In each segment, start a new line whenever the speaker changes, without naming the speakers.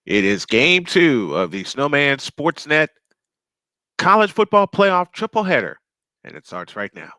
It is game two of the Snowman Sportsnet College Football Playoff Triple Header, and it starts right now.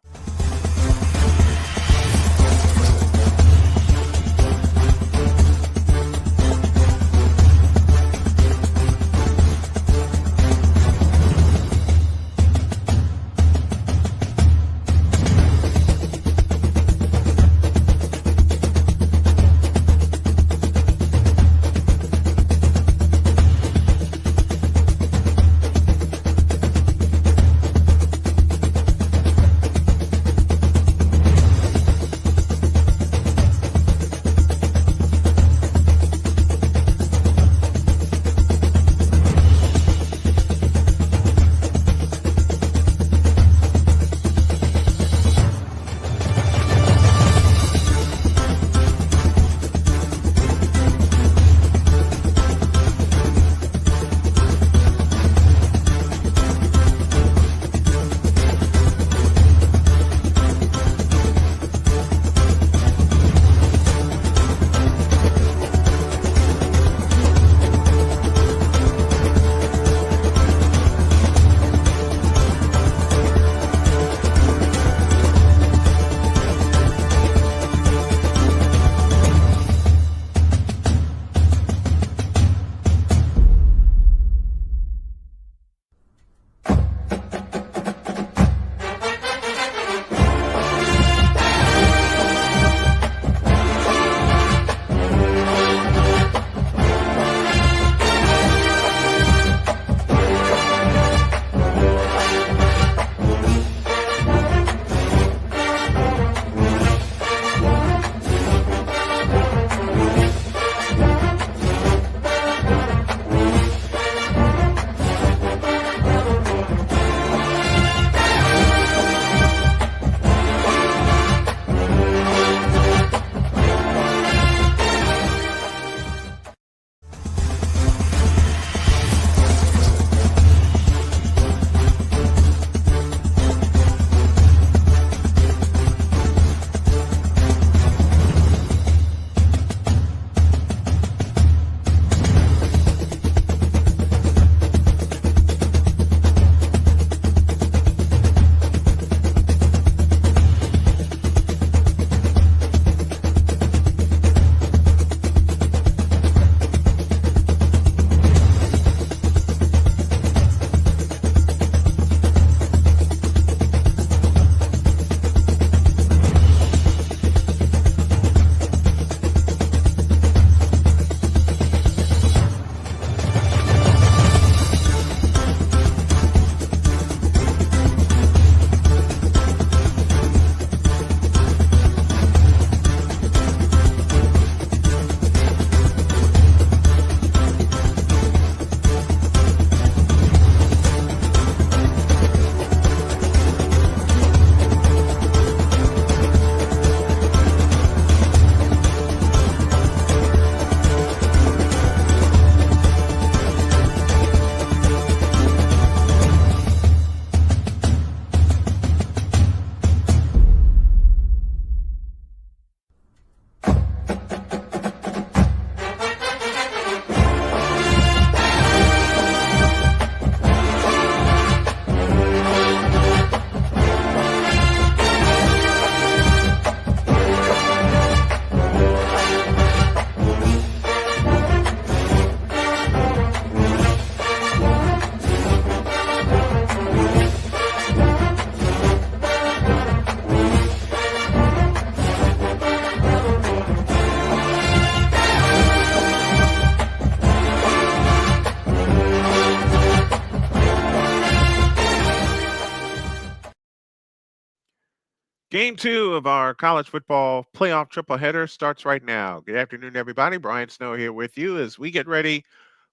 Game two of our college football playoff triple header starts right now. Good afternoon, everybody. Brian Snow here with you as we get ready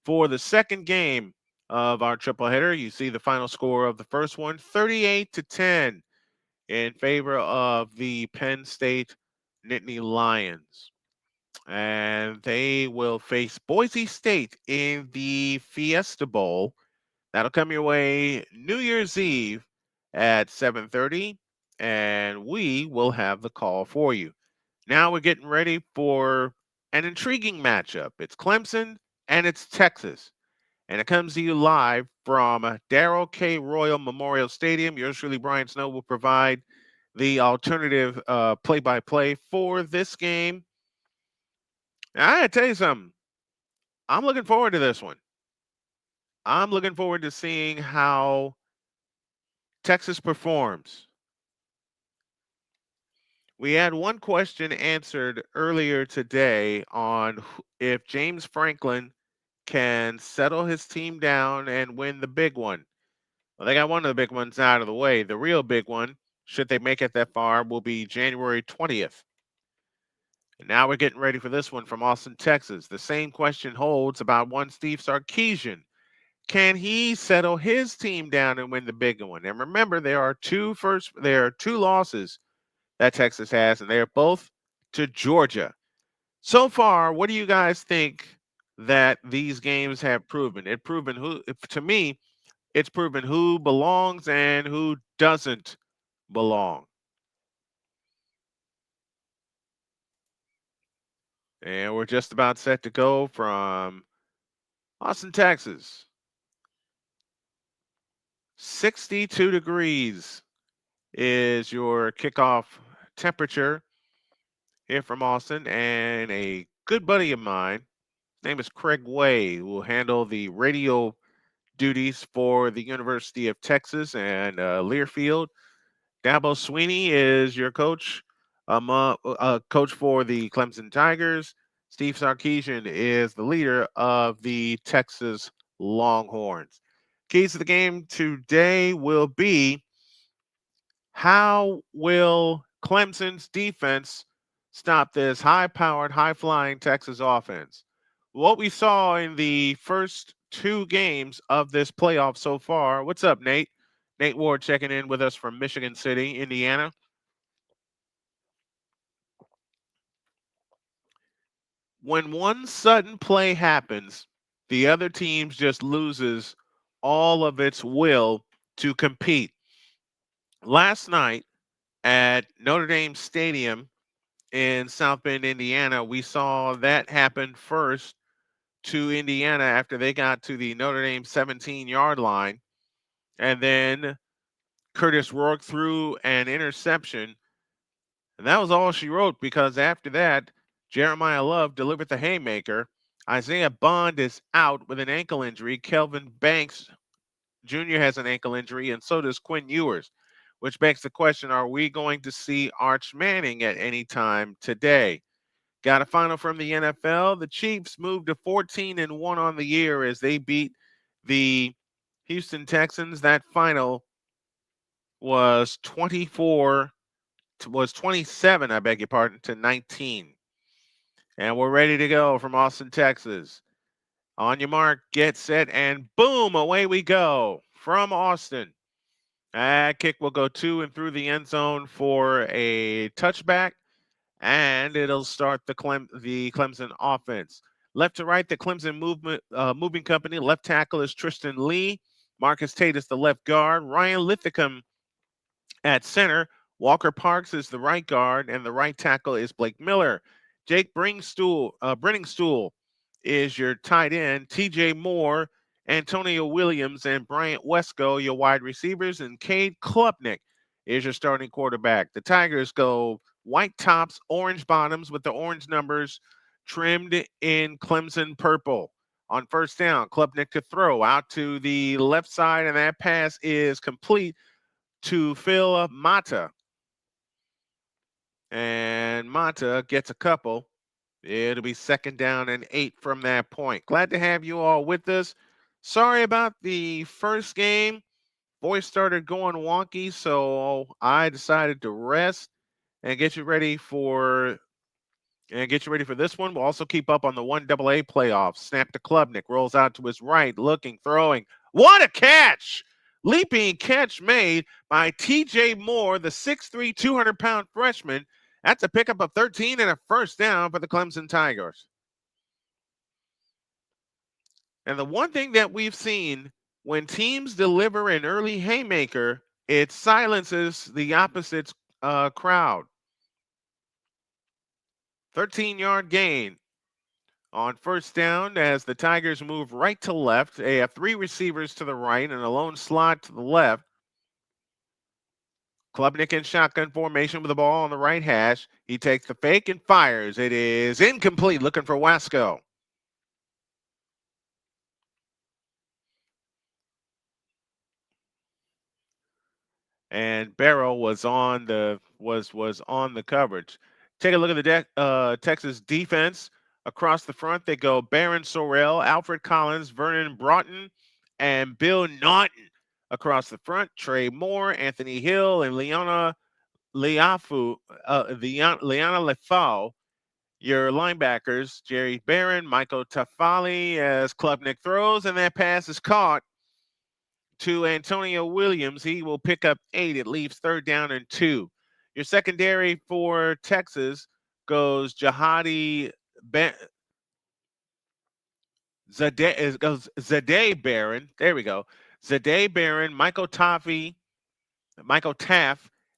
for the second game of our triple header. You see the final score of the first one, 38-10 in favor of the Penn State Nittany Lions. And they will face Boise State in the Fiesta Bowl. That'll come your way New Year's Eve at 7:30, and we will have the call for you. Now we're getting ready for an intriguing matchup. It's Clemson and it's Texas. And it comes to you live from Darrell K. Royal Memorial Stadium. Yours truly, Brian Snow, will provide the alternative play-by-play for this game. And I gotta tell you something. I'm looking forward to this one. I'm looking forward to seeing how Texas performs. We had one question answered earlier today on if James Franklin can settle his team down and win the big one. Well, they got one of the big ones out of the way. The real big one, should they make it that far, will be January 20th. And now we're getting ready for this one from Austin, Texas. The same question holds about one Steve Sarkisian. Can he settle his team down and win the big one? And remember, there are two losses that Texas has, and they're both to Georgia. So far, what do you guys think that these games have proven? To me, it's proven who belongs and who doesn't belong. And we're just about set to go from Austin, Texas. 62 degrees is your kickoff temperature here from Austin. And a good buddy of mine, his name is Craig Way, who will handle the radio duties for the University of Texas and Learfield. Dabo Sweeney is your coach, coach for the Clemson Tigers. Steve Sarkisian is the leader of the Texas Longhorns. Keys to the game today will be how will Clemson's defense stop this high-powered, high-flying Texas offense? What we saw in the first two games of this playoff so far. What's up, Nate? Nate Ward checking in with us from Michigan City, Indiana. When one sudden play happens, the other team just loses all of its will to compete. Last night at Notre Dame Stadium in South Bend, Indiana, we saw that happen first to Indiana after they got to the Notre Dame 17-yard line. And then Curtis Rourke threw an interception. And that was all she wrote because after that, Jeremiah Love delivered the haymaker. Isaiah Bond is out with an ankle injury. Kelvin Banks Jr. has an ankle injury, and so does Quinn Ewers, which begs the question, are we going to see Arch Manning at any time today? Got a final from the NFL. The Chiefs moved to 14-1 on the year as they beat the Houston Texans. That final was 27, I beg your pardon, to 19. And we're ready to go from Austin, Texas. On your mark, get set, and boom, away we go from Austin. That kick will go to and through the end zone for a touchback, and it'll start the Clemson offense. Left to right, the Clemson moving company. Left tackle is Tristan Lee. Marcus Tate is the left guard. Ryan Lithicum at center. Walker Parks is the right guard, and the right tackle is Blake Miller. Jake Brenningstool is your tight end. TJ Moore, Antonio Williams, and Bryant Wesco, your wide receivers, and Cade Klubnik is your starting quarterback. The Tigers go white tops, orange bottoms with the orange numbers trimmed in Clemson purple. On first down, Klubnik to throw out to the left side, and that pass is complete to Phil Mata. And Mata gets a couple. It'll be 2nd down and 8 from that point. Glad to have you all with us. Sorry about the first game. Voice started going wonky, so I decided to rest and get you ready for this one. We'll also keep up on the 1AA playoffs. Snap to Klubnik, rolls out to his right, looking, throwing. What a catch! Leaping catch made by TJ Moore, the 6'3", 200-pound freshman. That's a pickup of 13 and a first down for the Clemson Tigers. And the one thing that we've seen when teams deliver an early haymaker, it silences the opposite crowd. 13-yard gain On first down, as the Tigers move right to left, they have three receivers to the right and a lone slot to the left. Klubnik in shotgun formation with the ball on the right hash. He takes the fake and fires. It is incomplete, looking for Wasco. And Barrow was on the coverage. Take a look at the Texas defense. Across the front, they go Baron Sorrell, Alfred Collins, Vernon Broughton, and Bill Naughton. Across the front, Trey Moore, Anthony Hill, and Leafu, Liana Lefau. Your linebackers, Jerry Barron, Michael Tafali as Klubnik throws, and that pass is caught to Antonio Williams. He will pick up 8. It leaves third down and 2. Your secondary for Texas goes Zade Barron. There we go. Zade Barron, Michael Taff,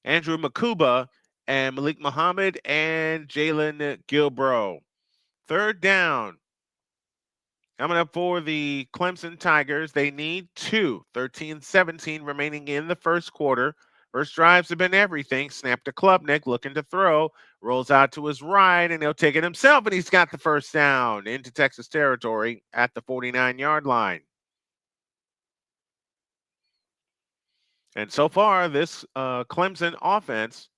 Andrew Makuba, and Malik Muhammad and Jalen Gilbro. Third down. Coming up for the Clemson Tigers, they need 2. 13-17 remaining in the first quarter. First drives have been everything. Snap to Klubnik, looking to throw. Rolls out to his right, and he'll take it himself, and he's got the first down into Texas territory at the 49-yard line. And so far, this Clemson offense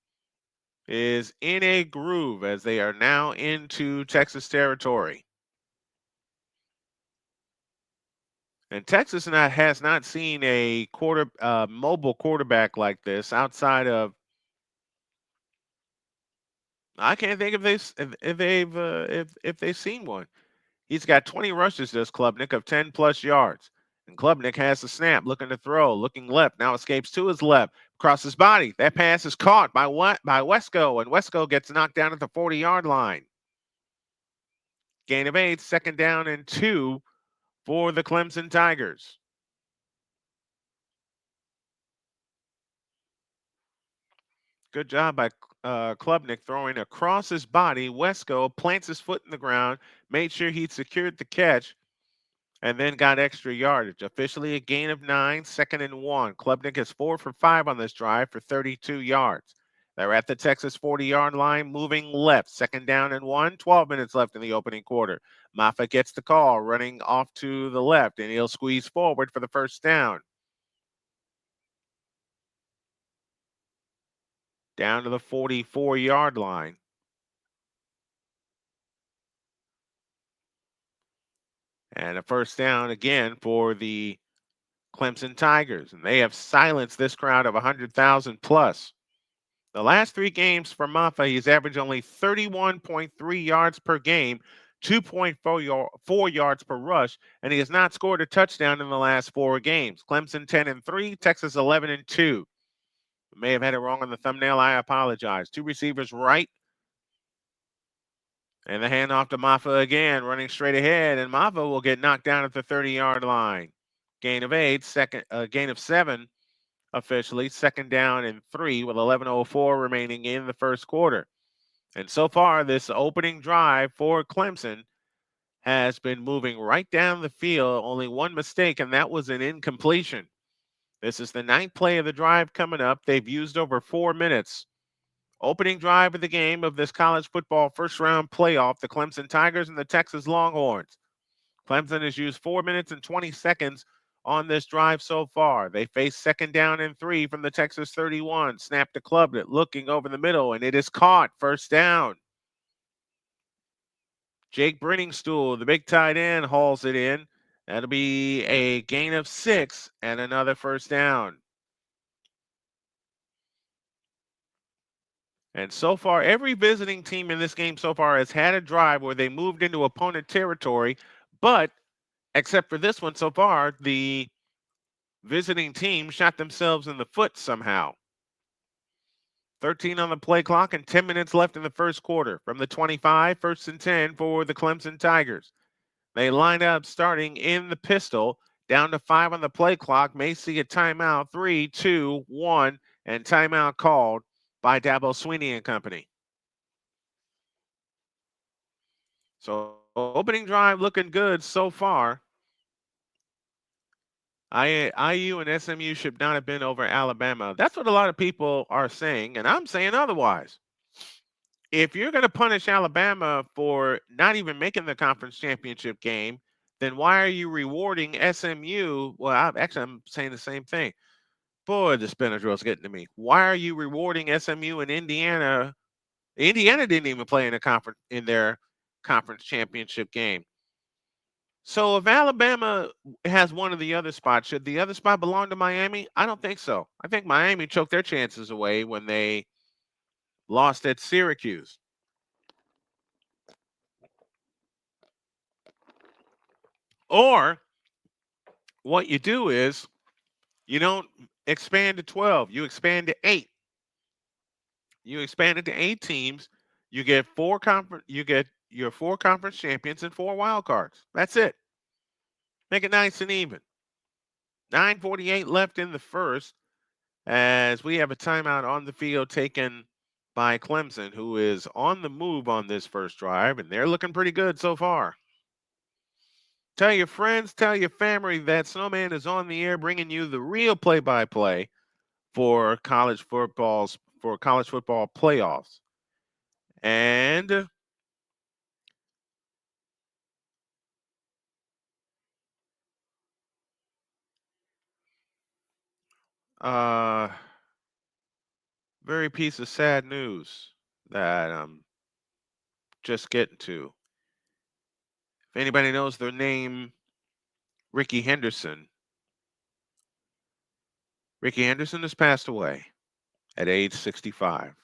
is in a groove as they are now into Texas territory. And Texas has not seen a mobile quarterback like this outside of. I can't think if they've seen one. He's got 20 rushes, this Klubnik, of 10 plus yards. And Klubnik has the snap, looking to throw, looking left, now escapes to his left, across his body. That pass is caught by Wesco, and Wesco gets knocked down at the 40-yard line. Gain of 8, second down and 2 for the Clemson Tigers. Good job by Klubnik throwing across his body. Wesco plants his foot in the ground, made sure he'd secured the catch, and then got extra yardage. Officially a gain of 9, second and 1. Klubnik is 4 for 5 on this drive for 32 yards. They're at the Texas 40-yard line, moving left. Second down and 1, 12 minutes left in the opening quarter. Maffa gets the call, running off to the left, and he'll squeeze forward for the first down. Down to the 44-yard line. And a first down again for the Clemson Tigers. And they have silenced this crowd of 100,000 plus. The last 3 games for Maffa, he's averaged only 31.3 yards per game, 2.4 yards per rush, and he has not scored a touchdown in the last 4 games. Clemson 10-3, Texas 11-2. May have had it wrong on the thumbnail. I apologize. 2 receivers right. And the handoff to Maffa again, running straight ahead, and Maffa will get knocked down at the 30-yard line. Gain of 8, gain of 7 officially, second down and 3 with 11:04 remaining in the first quarter. And so far, this opening drive for Clemson has been moving right down the field. Only one mistake, and that was an incompletion. This is the 9th play of the drive coming up. They've used over 4 minutes. Opening drive of the game of this college football first round playoff, the Clemson Tigers and the Texas Longhorns. Clemson has used 4 minutes and 20 seconds on this drive so far. They face second down and 3 from the Texas 31. Snap to Klubnik, looking over the middle, and it is caught. First down. Jake Brenningstool, the big tight end, hauls it in. That'll be a gain of 6 and another first down. And so far, every visiting team in this game so far has had a drive where they moved into opponent territory, but except for this one so far, the visiting team shot themselves in the foot somehow. 13 on the play clock and 10 minutes left in the first quarter. From the 25, first and 10 for the Clemson Tigers. They line up starting in the pistol. Down to 5 on the play clock. May see a timeout. 3, 2, 1, and timeout called by Dabo Swinney and company. So Opening drive looking good so far. IU and SMU should not have been over Alabama. That's what a lot of people are saying, and I'm saying otherwise. If you're going to punish Alabama for not even making the conference championship game, then why are you rewarding SMU? Well, I'm saying the same thing. Boy, the spinner drill's getting to me. Why are you rewarding SMU and Indiana? Indiana didn't even play in their conference championship game. So if Alabama has one of the other spots, should the other spot belong to Miami? I don't think so. I think Miami choked their chances away when they lost at Syracuse. Or what you do is you don't expand to 12, you expand to 8. You expand it to 8 teams, you get your 4 conference champions and 4 wild cards. That's it. Make it nice and even. 9:48 left in the first as we have a timeout on the field taken by Clemson, who is on the move on this first drive, and they're looking pretty good so far. Tell your friends, tell your family that Snowman is on the air bringing you the real play-by-play for college football playoffs. And uh very piece of sad news that I'm just getting to. If anybody knows the name Ricky Henderson, Ricky Henderson has passed away at age 65.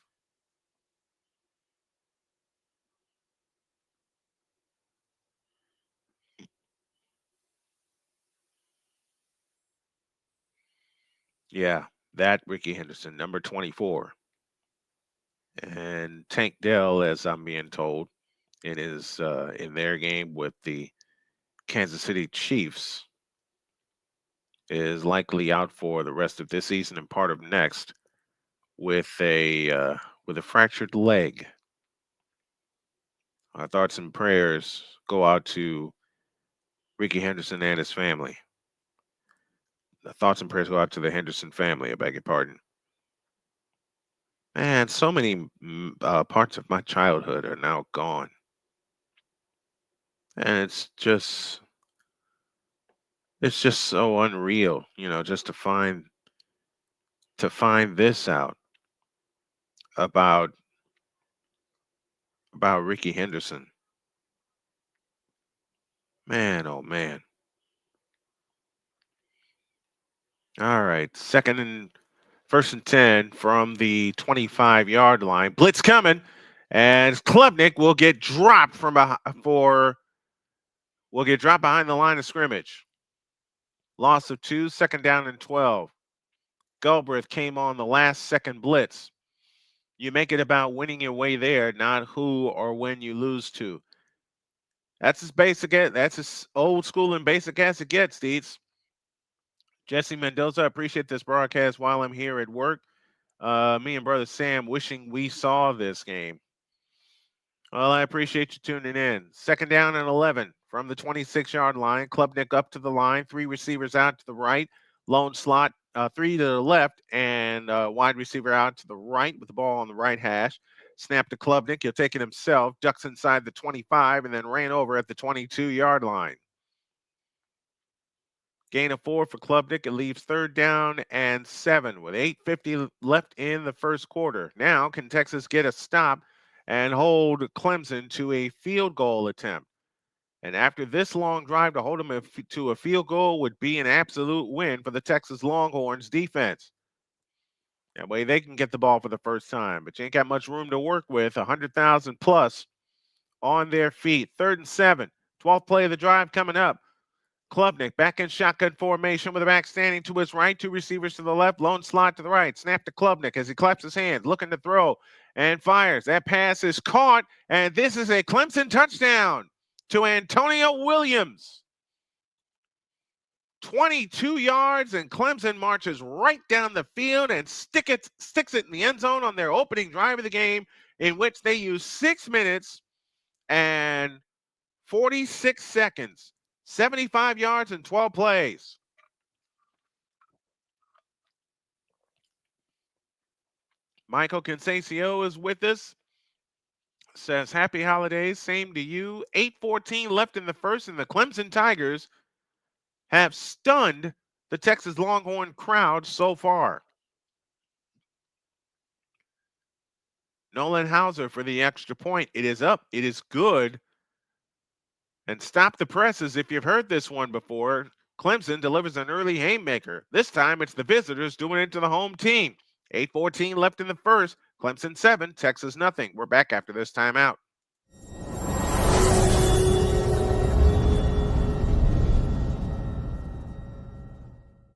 Yeah, that Ricky Henderson, number 24. And Tank Dell, as I'm being told, in their game with the Kansas City Chiefs, is likely out for the rest of this season and part of next with a fractured leg. Our thoughts and prayers go out to Ricky Henderson and his family. The thoughts and prayers go out to the Henderson family. I beg your pardon. Man, so many parts of my childhood are now gone, and it's just so unreal, just to find this out about Ricky Henderson. Man, oh man. All right, first and 10 from the 25-yard line. Blitz coming, and Klubnik will get dropped behind the line of scrimmage. Loss of 2, second down and 12. Galbraith came on the last second blitz. You make it about winning your way there, not who or when you lose to. That's as basic. That's as old school and basic as it gets, Deeds. Jesse Mendoza, I appreciate this broadcast while I'm here at work. Me and brother Sam wishing we saw this game. Well, I appreciate you tuning in. Second down and 11 from the 26-yard line. Klubnik up to the line. 3 receivers out to the right. Lone slot, 3 to the left, and wide receiver out to the right with the ball on the right hash. Snap to Klubnik. He'll take it himself. Ducks inside the 25 and then ran over at the 22-yard line. Gain of 4 for Klubnik. It leaves third down and 7 with 8:50 left in the first quarter. Now, can Texas get a stop and hold Clemson to a field goal attempt? And after this long drive, to hold them to a field goal would be an absolute win for the Texas Longhorns defense. That way they can get the ball for the first time, but you ain't got much room to work with. 100,000 plus on their feet. Third and 7. 12th play of the drive coming up. Klubnik back in shotgun formation with a back standing to his right, 2 receivers to the left, lone slot to the right. Snap to Klubnik as he claps his hands, looking to throw and fires. That pass is caught, and this is a Clemson touchdown to Antonio Williams. 22 yards, and Clemson marches right down the field and sticks it in the end zone on their opening drive of the game, in which they use 6 minutes and 46 seconds, 75 yards, and 12 plays. Michael Consacio is with us. Says, happy holidays, same to you. 8:14 left in the first, and the Clemson Tigers have stunned the Texas Longhorn crowd so far. Nolan Hauser for the extra point. It is up. It is good. And stop the presses if you've heard this one before. Clemson delivers an early haymaker. This time it's the visitors doing it to the home team. 8:14 left in the first. Clemson 7, Texas nothing. We're back after this timeout.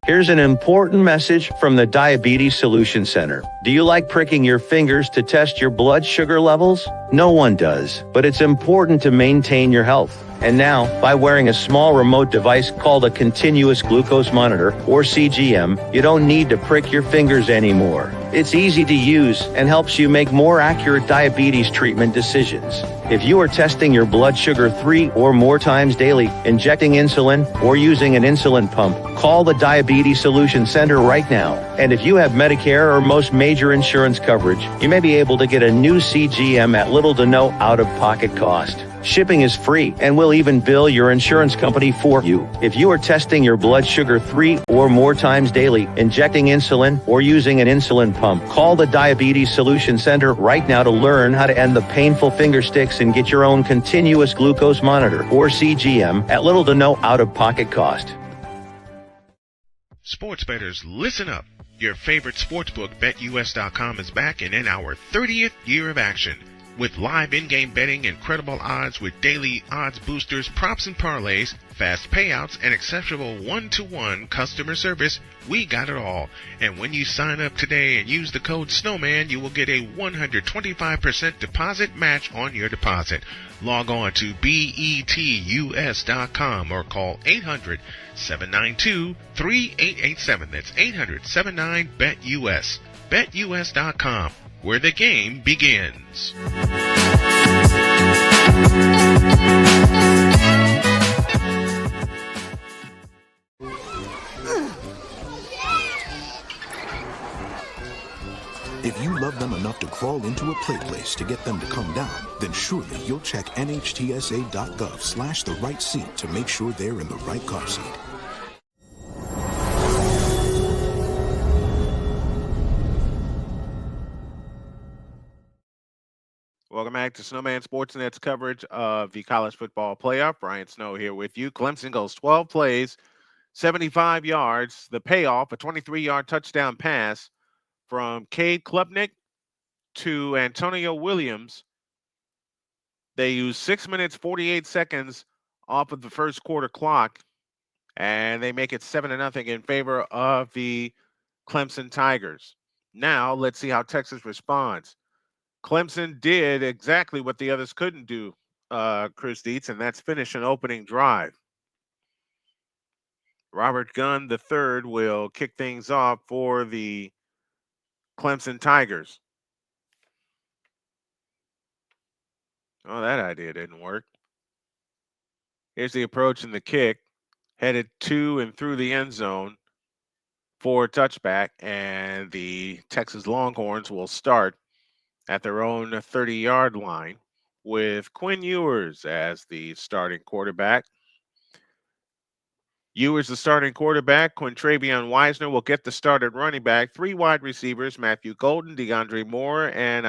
Here's an important message from the Diabetes Solution Center. Do you like pricking your fingers to test your blood sugar levels? No one does, but it's important to maintain your health. And now, by wearing a small remote device called a continuous glucose monitor, or CGM, you don't need to prick your fingers anymore. It's easy to use and helps you make more accurate diabetes treatment decisions. If you are testing your blood sugar 3 or more times daily, injecting insulin, or using an insulin pump, call the Diabetes Solution Center right now. And if you have Medicare or most major insurance coverage, you may be able to get a new CGM at little to no out-of-pocket cost. Shipping is free, and we'll even bill your insurance company for you. If you are testing your blood sugar 3 or more times daily, injecting insulin, or using an insulin pump, call the Diabetes Solution Center right now to learn how to end the painful finger sticks and get your own continuous glucose monitor, or CGM, at little to no out-of-pocket cost.
Sports bettors, listen up. Your favorite sportsbook, BetUS.com, is back and in our 30th year of action. With live in-game betting, incredible odds with daily odds boosters, props and parlays, fast payouts, and exceptional one-to-one customer service, we got it all. And when you sign up today and use the code Snowman, you will get a 125% deposit match on your deposit. Log on to BETUS.com or call 800-792-3887. That's 800-79-BET-US. BetUS.com, where the game begins.
If you love them enough to crawl into a play place to get them to come down, then surely you'll check nhtsa.gov/the right seat to make sure they're in the right car seat.
Welcome back to Snowman Sportsnet's coverage of the college football playoff. Brian Snow here with you. Clemson goes 12 plays, 75 yards. The payoff, a 23-yard touchdown pass from Cade Klubnik to Antonio Williams. They use 6 minutes, 48 seconds off of the first quarter clock, and they make it 7-0 in favor of the Clemson Tigers. Now, let's see how Texas responds. Clemson did exactly what the others couldn't do, Chris Dietz, and that's finish an opening drive. Robert Gunn III will kick things off for the Clemson Tigers. Oh, that idea didn't work. Here's the approach and the kick, headed to and through the end zone for a touchback, and the Texas Longhorns will start at their own 30-yard line with Quinn Ewers as the starting quarterback. Ewers, the starting quarterback. Quintravion Wiesner will get the start at running back. 3 wide receivers: Matthew Golden, DeAndre Moore, and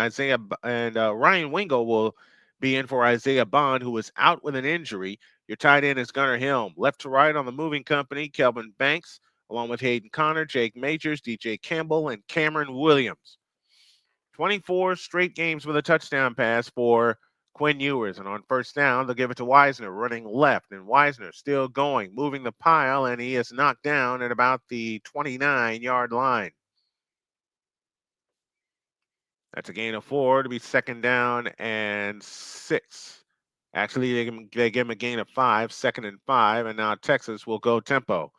Ryan Wingo will be in for Isaiah Bond, who is out with an injury. Your tight end is Gunnar Helm. Left to right on the moving company, Kelvin Banks, along with Hayden Connor, Jake Majors, DJ Campbell, and Cameron Williams. 24 straight games with a touchdown pass for Quinn Ewers. And on first down, they'll give it to Wiesner, running left. And Wiesner still going, moving the pile, and he is knocked down at about the 29-yard line. That's a gain of 4 to be second down and 6. Actually, they give him a gain of 5, second and 5, and now Texas will go tempo.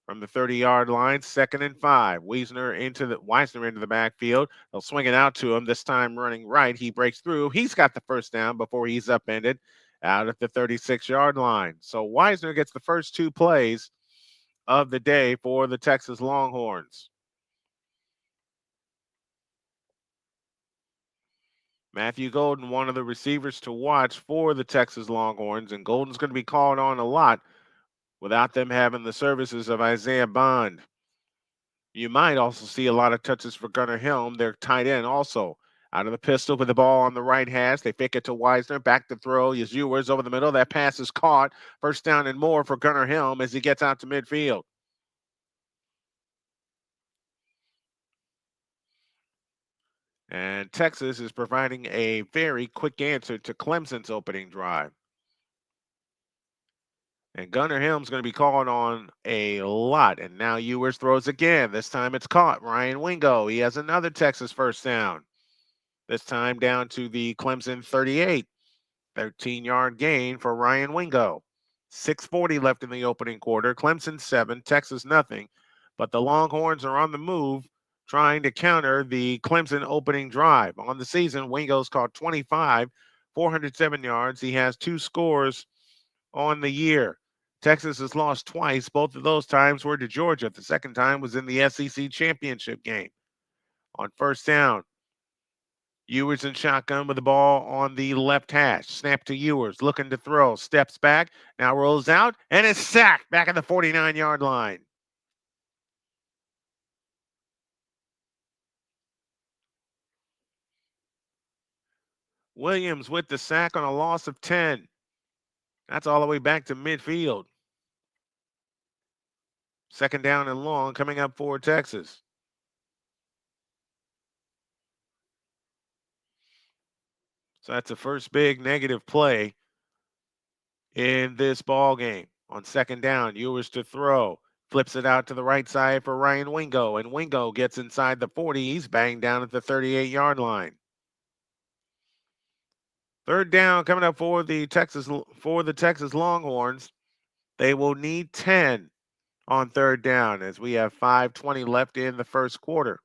From the 30-yard line, second and 5. Wiesner into the backfield. They'll swing it out to him, this time running right. He breaks through. He's got the first down before he's upended out at the 36-yard line. So Wisner gets the first two plays of the day for the Texas Longhorns. Matthew Golden, one of the receivers to watch for the Texas Longhorns, and Golden's going to be called on a lot without them having the services of Isaiah Bond. You might also see a lot of touches for Gunnar Helm, their tight end, also. Out of the pistol with the ball on the right hash. They fake it to Wisner. Back to throw. Ewers over the middle. That pass is caught. First down and more for Gunnar Helm as he gets out to midfield. And Texas is providing a very quick answer to Clemson's opening drive. And Gunnar Helm's going to be called on a lot. And now Ewers throws again. This time it's caught. Ryan Wingo. He has another Texas first down. This time down to the Clemson 38. 13-yard gain for Ryan Wingo. 6:40 left in the opening quarter. Clemson 7, Texas nothing. But the Longhorns are on the move trying to counter the Clemson opening drive. On the season, Wingo's caught 25, 407 yards. He has 2 scores on the year. Texas has lost twice. Both of those times were to Georgia. The second time was in the SEC championship game. On first down, Ewers in shotgun with the ball on the left hash. Snap to Ewers, looking to throw. Steps back, now rolls out, and is sacked back at the 49-yard line. Williams with the sack on a loss of 10. That's all the way back to midfield. Second down and long coming up for Texas. So that's the first big negative play in this ball game. On second down, Ewers to throw. Flips it out to the right side for Ryan Wingo, and Wingo gets inside the 40. He's banged down at the 38-yard line. Third down coming up for the Texas Longhorns. They will need 10 on third down as we have 5:20 left in the first quarter.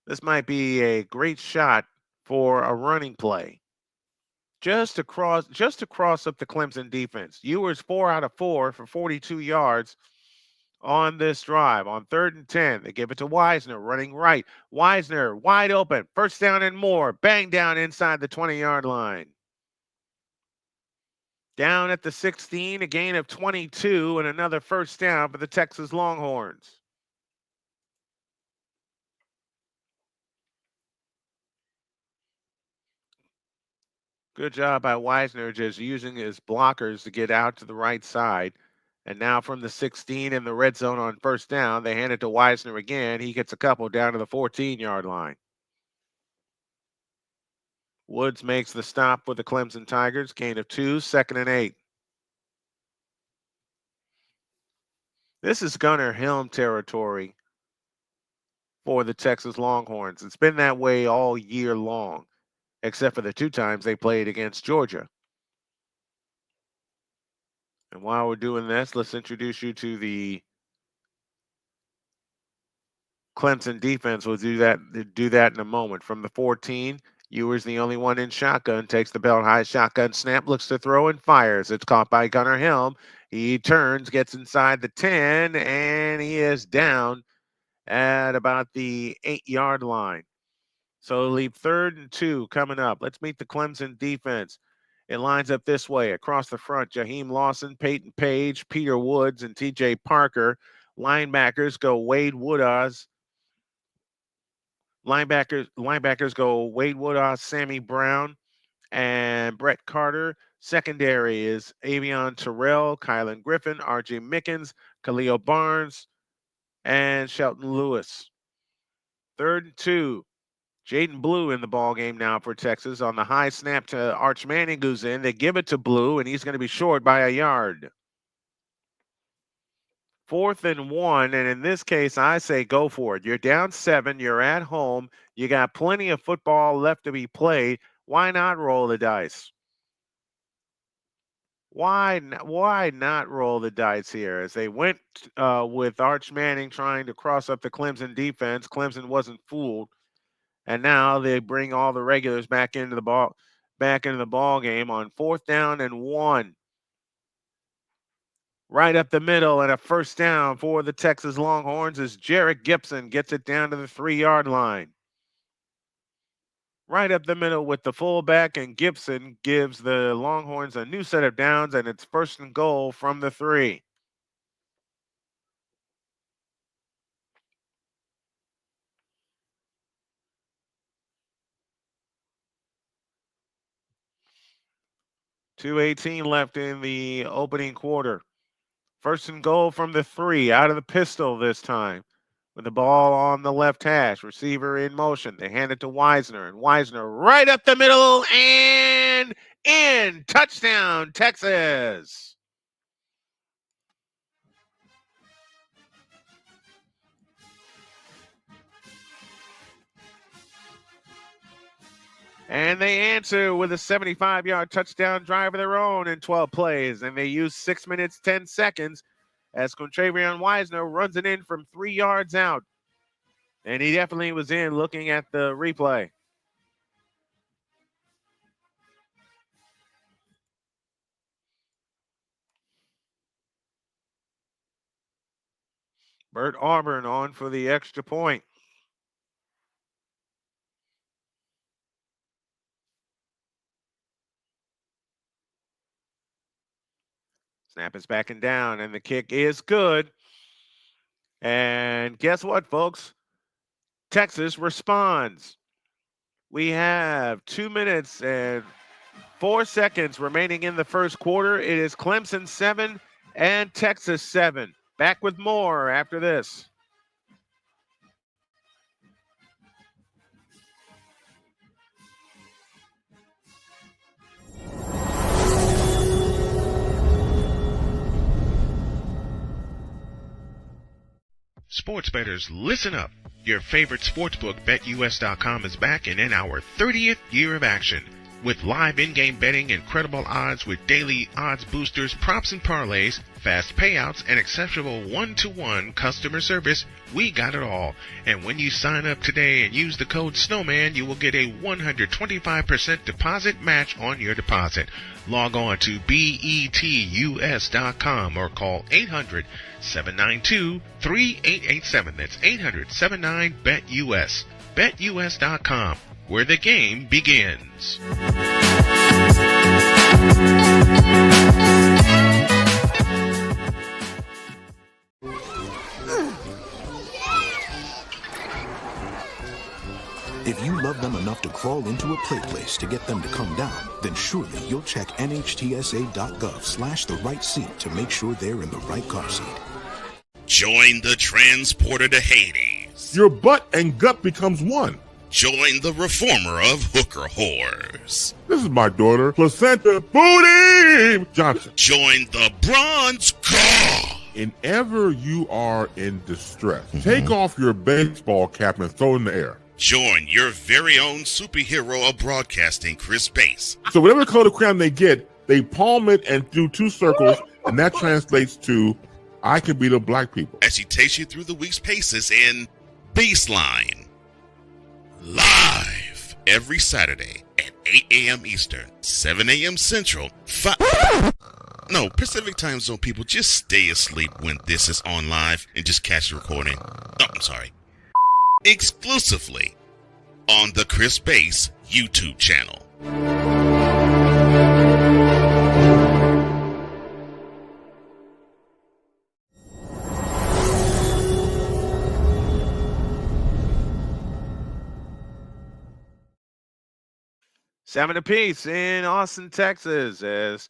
This might be a great shot for a running play. Just to cross up the Clemson defense. Ewers 4 out of 4 for 42 yards on this drive. On third and 10, they give it to Wisner running right. Wisner wide open. First down and more. Bang down inside the 20-yard line. Down at the 16, a gain of 22, and another first down for the Texas Longhorns. Good job by Wisner just using his blockers to get out to the right side. And now from the 16 in the red zone on first down, they hand it to Wisner again. He gets a couple down to the 14-yard line. Woods makes the stop for the Clemson Tigers. Gain of 2, second and 8. This is Gunnar Helm territory for the Texas Longhorns. It's been that way all year long, except for the 2 times they played against Georgia. And while we're doing this, let's introduce you to the Clemson defense. We'll do that in a moment. From the 14, Ewers the only one in shotgun, takes the belt high shotgun snap, looks to throw and fires. It's caught by Gunnar Helm. He turns, gets inside the 10, and he is down at about the 8-yard line. So leave third and 2 coming up. Let's meet the Clemson defense. It lines up this way. Across the front, Jaheim Lawson, Peyton Page, Peter Woods, and T.J. Parker. Linebackers go Wade Woodaz. Linebackers go Wade Woodaz, Sammy Brown, and Brett Carter. Secondary is Avion Terrell, Kylan Griffin, R.J. Mickens, Khalil Barnes, and Shelton Lewis. Third and 2. Jaden Blue in the ball game now for Texas on the high snap to Arch Manning, who's in. They give it to Blue, and he's going to be short by a yard. 4th and 1, and in this case, I say go for it. You're down 7. You're at home. You got plenty of football left to be played. Why not roll the dice? Why not roll the dice here? As they went with Arch Manning trying to cross up the Clemson defense, Clemson wasn't fooled. And now they bring all the regulars back into the ball, back into the ball game on 4th down and 1. Right up the middle and a first down for the Texas Longhorns as Jarek Gibson gets it down to the 3-yard line. Right up the middle with the fullback, and Gibson gives the Longhorns a new set of downs, and it's 1st and goal from the 3. .218 left in the opening quarter. 1st and goal from the 3, out of the pistol this time. With the ball on the left hash, receiver in motion. They hand it to Wisner, and Wisner right up the middle and in. Touchdown, Texas. And they answer with a 75-yard touchdown drive of their own in 12 plays. And they use 6 minutes, 10 seconds as Contravion Wisner runs it in from 3 yards out. And he definitely was in looking at the replay. Bert Auburn on for the extra point. Snap is backing down, and the kick is good. And guess what, folks? Texas responds. We have 2 minutes and 4 seconds remaining in the first quarter. It is Clemson 7 and Texas 7. Back with more after this.
Sports bettors, listen up. Your favorite sportsbook, BetUS.com, is back and in our 30th year of action. With live in-game betting, incredible odds with daily odds boosters, props and parlays, fast payouts, and exceptional one-to-one customer service, we got it all. And when you sign up today and use the code Snowman, you will get a 125% deposit match on your deposit. Log on to betus.com or call 800-792-3887. That's 800-79-BET-US. BetUS.com, where the game begins.
If you love them enough to crawl into a play place to get them to come down, then surely you'll check nhtsa.gov/the right seat to make sure they're in the right car seat.
Join the transporter to Hades.
Your butt and gut becomes one.
Join the reformer of hooker whores.
This is my daughter, Placenta Booty Johnson.
Join the bronze car.
Whenever you are in distress, take off your baseball cap and throw it in the air.
Join your very own superhero of broadcasting, Chris Bass.
So whatever color crayon they get, they palm it and do 2 circles, and that translates to, I can beat up black people.
As he takes you through the week's paces in Baseline. Live every Saturday at 8 a.m. Eastern, 7 a.m. Central, Pacific Time Zone people, just stay asleep when this is on live and just catch the recording. Oh, I'm sorry. Exclusively on the Chris Bass YouTube channel.
Seven apiece in Austin, Texas, as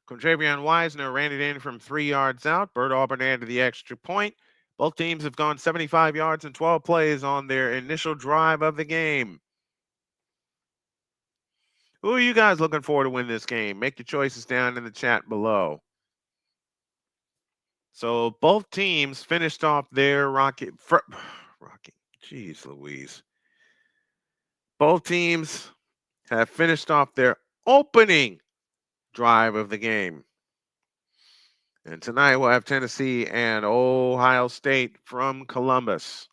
Contravion Wisner ran it in from 3 yards out. Bert Auburn added the extra point. Both teams have gone 75 yards in 12 plays on their initial drive of the game. Who are you guys looking for to win this game? Make your choices down in the chat below. So both teams finished off their Jeez Louise. Both teams have finished off their opening drive of the game. And tonight we'll have Tennessee and Ohio State from Columbus.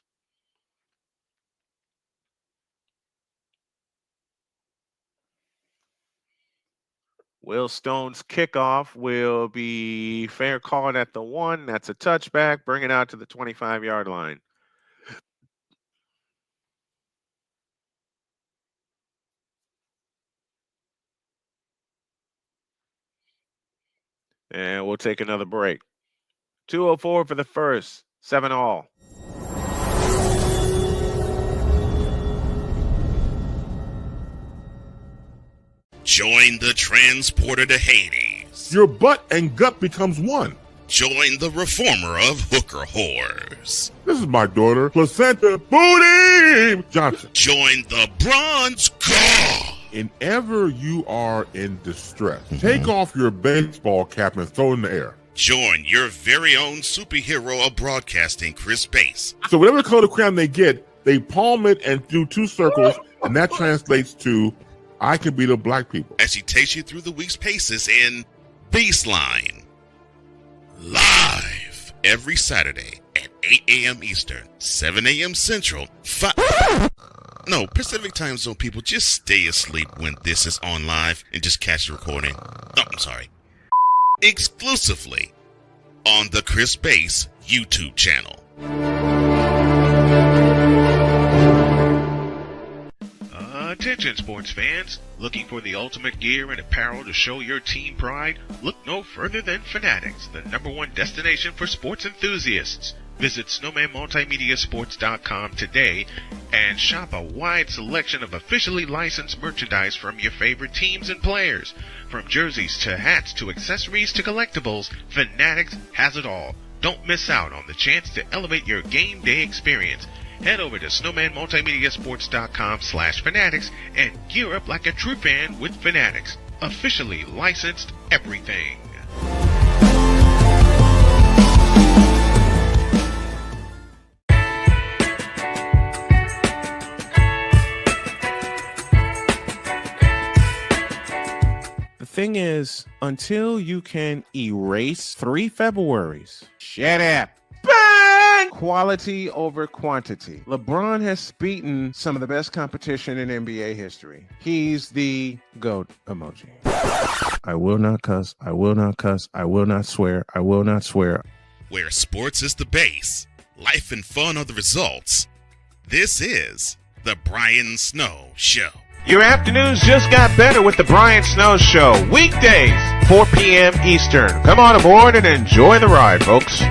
Will Stone's kickoff will be fair caught at the 1. That's a touchback. Bring it out to the 25-yard line. And we'll take another break. 2:04 for the first. 7 all.
Join the transporter to Hades.
Your butt and gut becomes one.
Join the reformer of hooker whores.
This is my daughter, Placenta Booty Johnson.
Join the bronze god.
Whenever you are in distress, take off your baseball cap and throw it in the air.
Join your very own superhero of broadcasting, Chris Bass.
So whatever color crayon they get, they palm it and do 2 circles, and that translates to I can beat up black people.
As he takes you through the week's paces in Baseline. Live every Saturday at 8 a.m. Eastern, 7 a.m. Central, No, Pacific Time Zone people, just stay asleep when this is on live and just catch the recording. Oh, I'm sorry. Exclusively on the Chris Bass YouTube channel.
Attention sports fans, looking for the ultimate gear and apparel to show your team pride? Look no further than Fanatics, the #1 destination for sports enthusiasts. Visit snowmanmultimediasports.com today and shop a wide selection of officially licensed merchandise from your favorite teams and players. From jerseys to hats to accessories to collectibles, Fanatics has it all. Don't miss out on the chance to elevate your game day experience. Head over to snowmanmultimediasports.com/fanatics and gear up like a true fan with Fanatics. Officially licensed everything.
The thing is, until you can erase 3 Februaries, shut up. Bang! Quality over quantity. LeBron has beaten some of the best competition in NBA history. He's the GOAT emoji. I will not cuss. I will not cuss. I will not swear. I will not swear.
Where sports is the base, life and fun are the results. This is the Brian Snow Show.
Your afternoons just got better with the Brian Snow Show. Weekdays, 4 p.m. Eastern. Come on aboard and enjoy the ride, folks.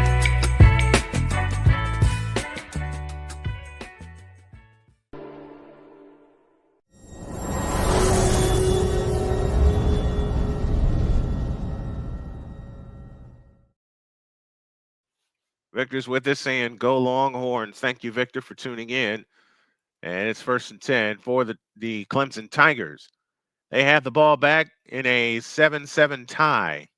Victor's with us saying, go Longhorns. Thank you, Victor, for tuning in. And it's 1st and 10 for the Clemson Tigers. They have the ball back in a 7-7 tie.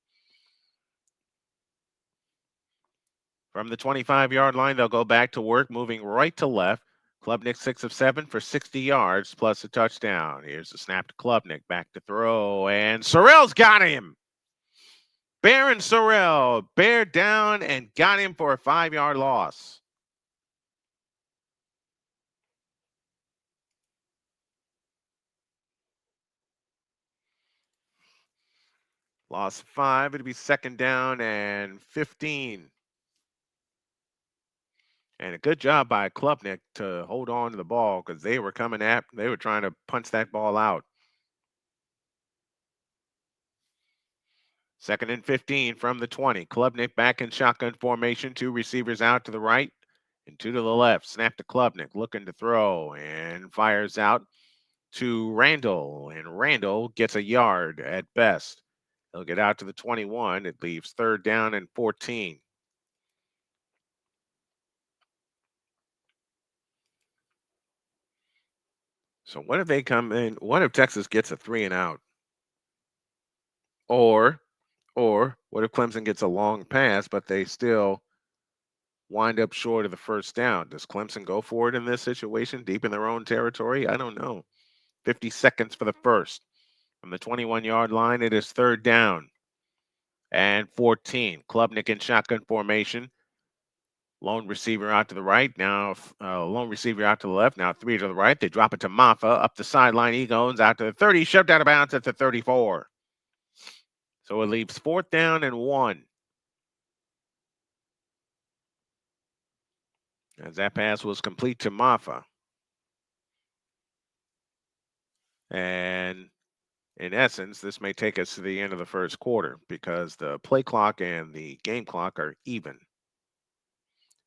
From the 25-yard line, they'll go back to work, moving right to left. Klubnik 6 of 7 for 60 yards plus a touchdown. Here's the snap to Klubnik, back to throw, and Sorrell's got him. Baron Sorrell bared down and got him for a 5-yard loss. Loss 5. It'll be 2nd down and 15. And a good job by Klubnik to hold on to the ball because they were trying to punch that ball out. 2nd and 15 from the 20. Klubnik back in shotgun formation. 2 receivers out to the right and 2 to the left. Snap to Klubnik, looking to throw and fires out to Randall. And Randall gets a yard at best. He'll get out to the 21. It leaves 3rd down and 14. So what if they come in? What if Texas gets a 3 and out? Or what if Clemson gets a long pass, but they still wind up short of the 1st down? Does Clemson go for it in this situation, deep in their own territory? I don't know. 50 seconds for the first. From the 21-yard line, it is 3rd down and 14. Klubnik in shotgun formation. Lone receiver out to the right. Now lone receiver out to the left. Now 3 to the right. They drop it to Maffa. Up the sideline he goes. Out to the 30. Shoved out of bounds at the 34. So it leaves 4th down and 1. As that pass was complete to Maffa. And in essence, this may take us to the end of the first quarter because the play clock and the game clock are even.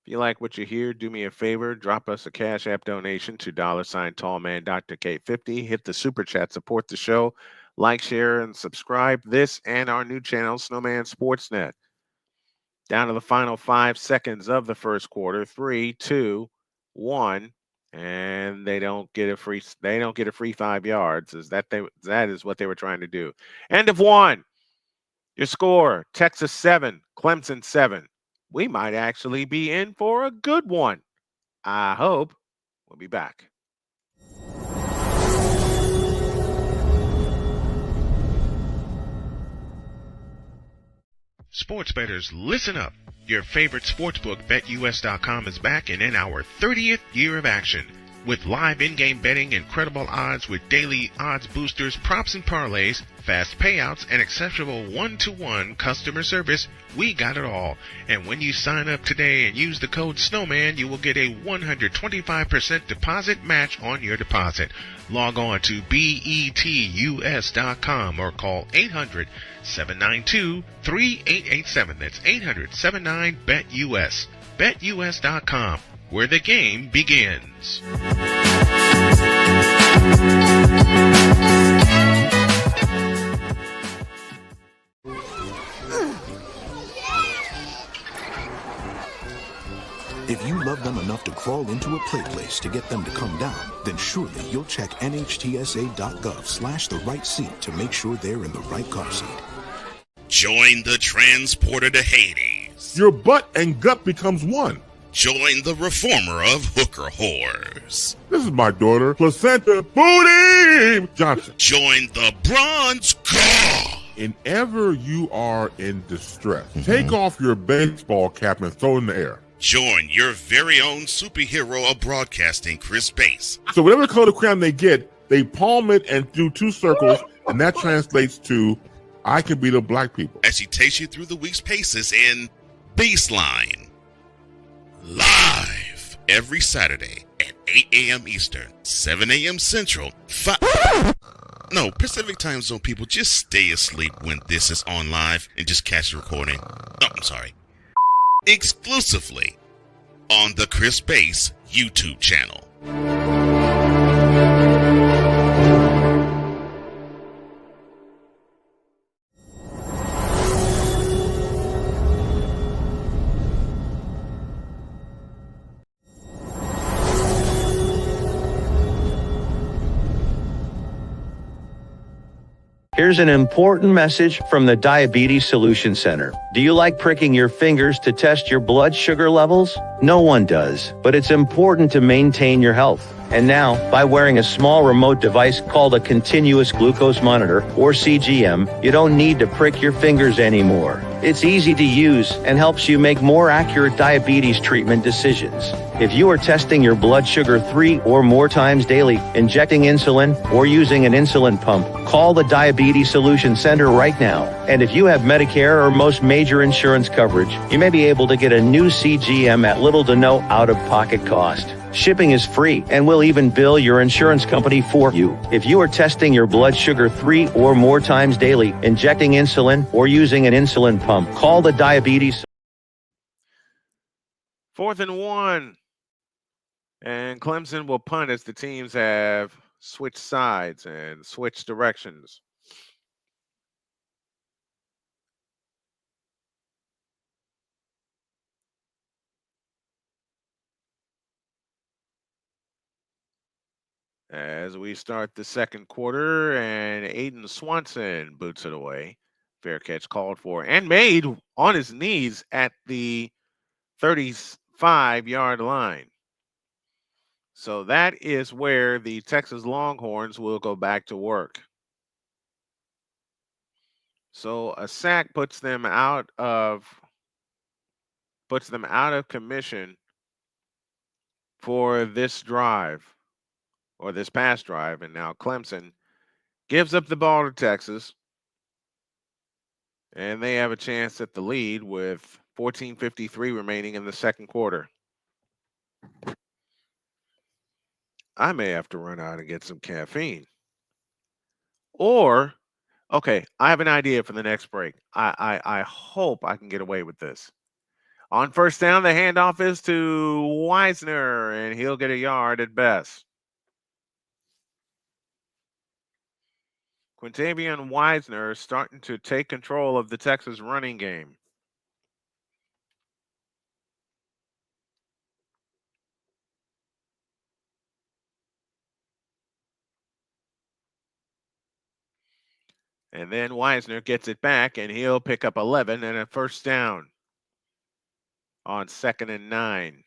If you like what you hear, do me a favor, drop us a Cash App donation to $Tallman Dr. K50. Hit the super chat, support the show, like, share, and subscribe this and our new channel, Snowman Sportsnet. Down to the final 5 seconds of the first quarter. 3, 2, 1, and they don't get a free 5 yards. That is what they were trying to do. End of 1. Your score: Texas 7, Clemson 7. We might actually be in for a good one. I hope. We'll be back.
Sports bettors, listen up. Your favorite sportsbook, BetUS.com, is back and in our 30th year of action. With live in-game betting, incredible odds with daily odds boosters, props and parlays, fast payouts, and exceptional one-to-one customer service, we got it all. And when you sign up today and use the code SNOWMAN, you will get a 125% deposit match on your deposit. Log on to betus.com or call 800-792-3887. That's 800-79-BET-US. BetUS.com, where the game begins.
If you love them enough to crawl into a play place to get them to come down, then surely you'll check NHTSA.gov/the right seat to make sure they're in the right car seat.
Join the transporter to Hades.
Your butt and gut becomes one.
Join the reformer of hooker whores.
This is my daughter, Placenta Booty Johnson.
Join the bronze god.
Whenever you are in distress, take off your baseball cap and throw it in the air.
Join your very own superhero of broadcasting, Chris Bass.
So whatever color crayon they get, they palm it and do 2 circles, and that translates to, I can beat up black people.
As he takes you through the week's paces in Baseline. Live every Saturday at 8 a.m. Eastern, 7 a.m. Central, Pacific time zone people, just stay asleep when this is on live and just catch the recording. Oh, I'm sorry. Exclusively on the Chris Bass YouTube channel.
Here's an important message from the Diabetes Solution Center. Do you like pricking your fingers to test your blood sugar levels? No one does, but it's important to maintain your health. And now, by wearing a small remote device called a continuous glucose monitor, or CGM, you don't need to prick your fingers anymore. It's easy to use and helps you make more accurate diabetes treatment decisions. If you are testing your blood sugar 3 or more times daily, injecting insulin, or using an insulin pump, call the Diabetes Solution Center right now. And if you have Medicare or most major insurance coverage, you may be able to get a new CGM at little to no out-of-pocket cost. Shipping is free, and we'll even bill your insurance company for you. If you are testing your blood sugar 3 or more times daily, injecting insulin, or using an insulin pump, call the Diabetes.
4th and 1. And Clemson will punt as the teams have switched sides and switched directions. As we start the second quarter, and Aiden Swanson boots it away. Fair catch called for and made on his knees at the 35-yard line. So that is where the Texas Longhorns will go back to work. So a sack puts them out of commission for this drive, or this pass drive, and now Clemson gives up the ball to Texas. And they have a chance at the lead with 14:53 remaining in the second quarter. I may have to run out and get some caffeine. Or, okay, I have an idea for the next break. I hope I can get away with this. On first down, the handoff is to Wisner, and he'll get a yard at best. Quintavion Wisner is starting to take control of the Texas running game. And then Wisner gets it back, and he'll pick up 11 and a first down on 2nd and 9.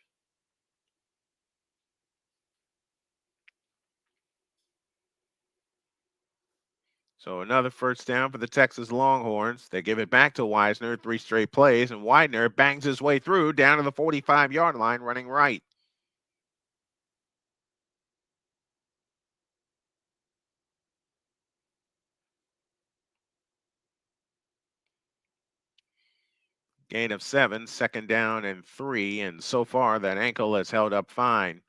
So another first down for the Texas Longhorns. They give it back to Wisner, 3 straight plays, and Wisner bangs his way through down to the 45-yard line running right. Gain of 7, 2nd down and 3, and so far that ankle has held up fine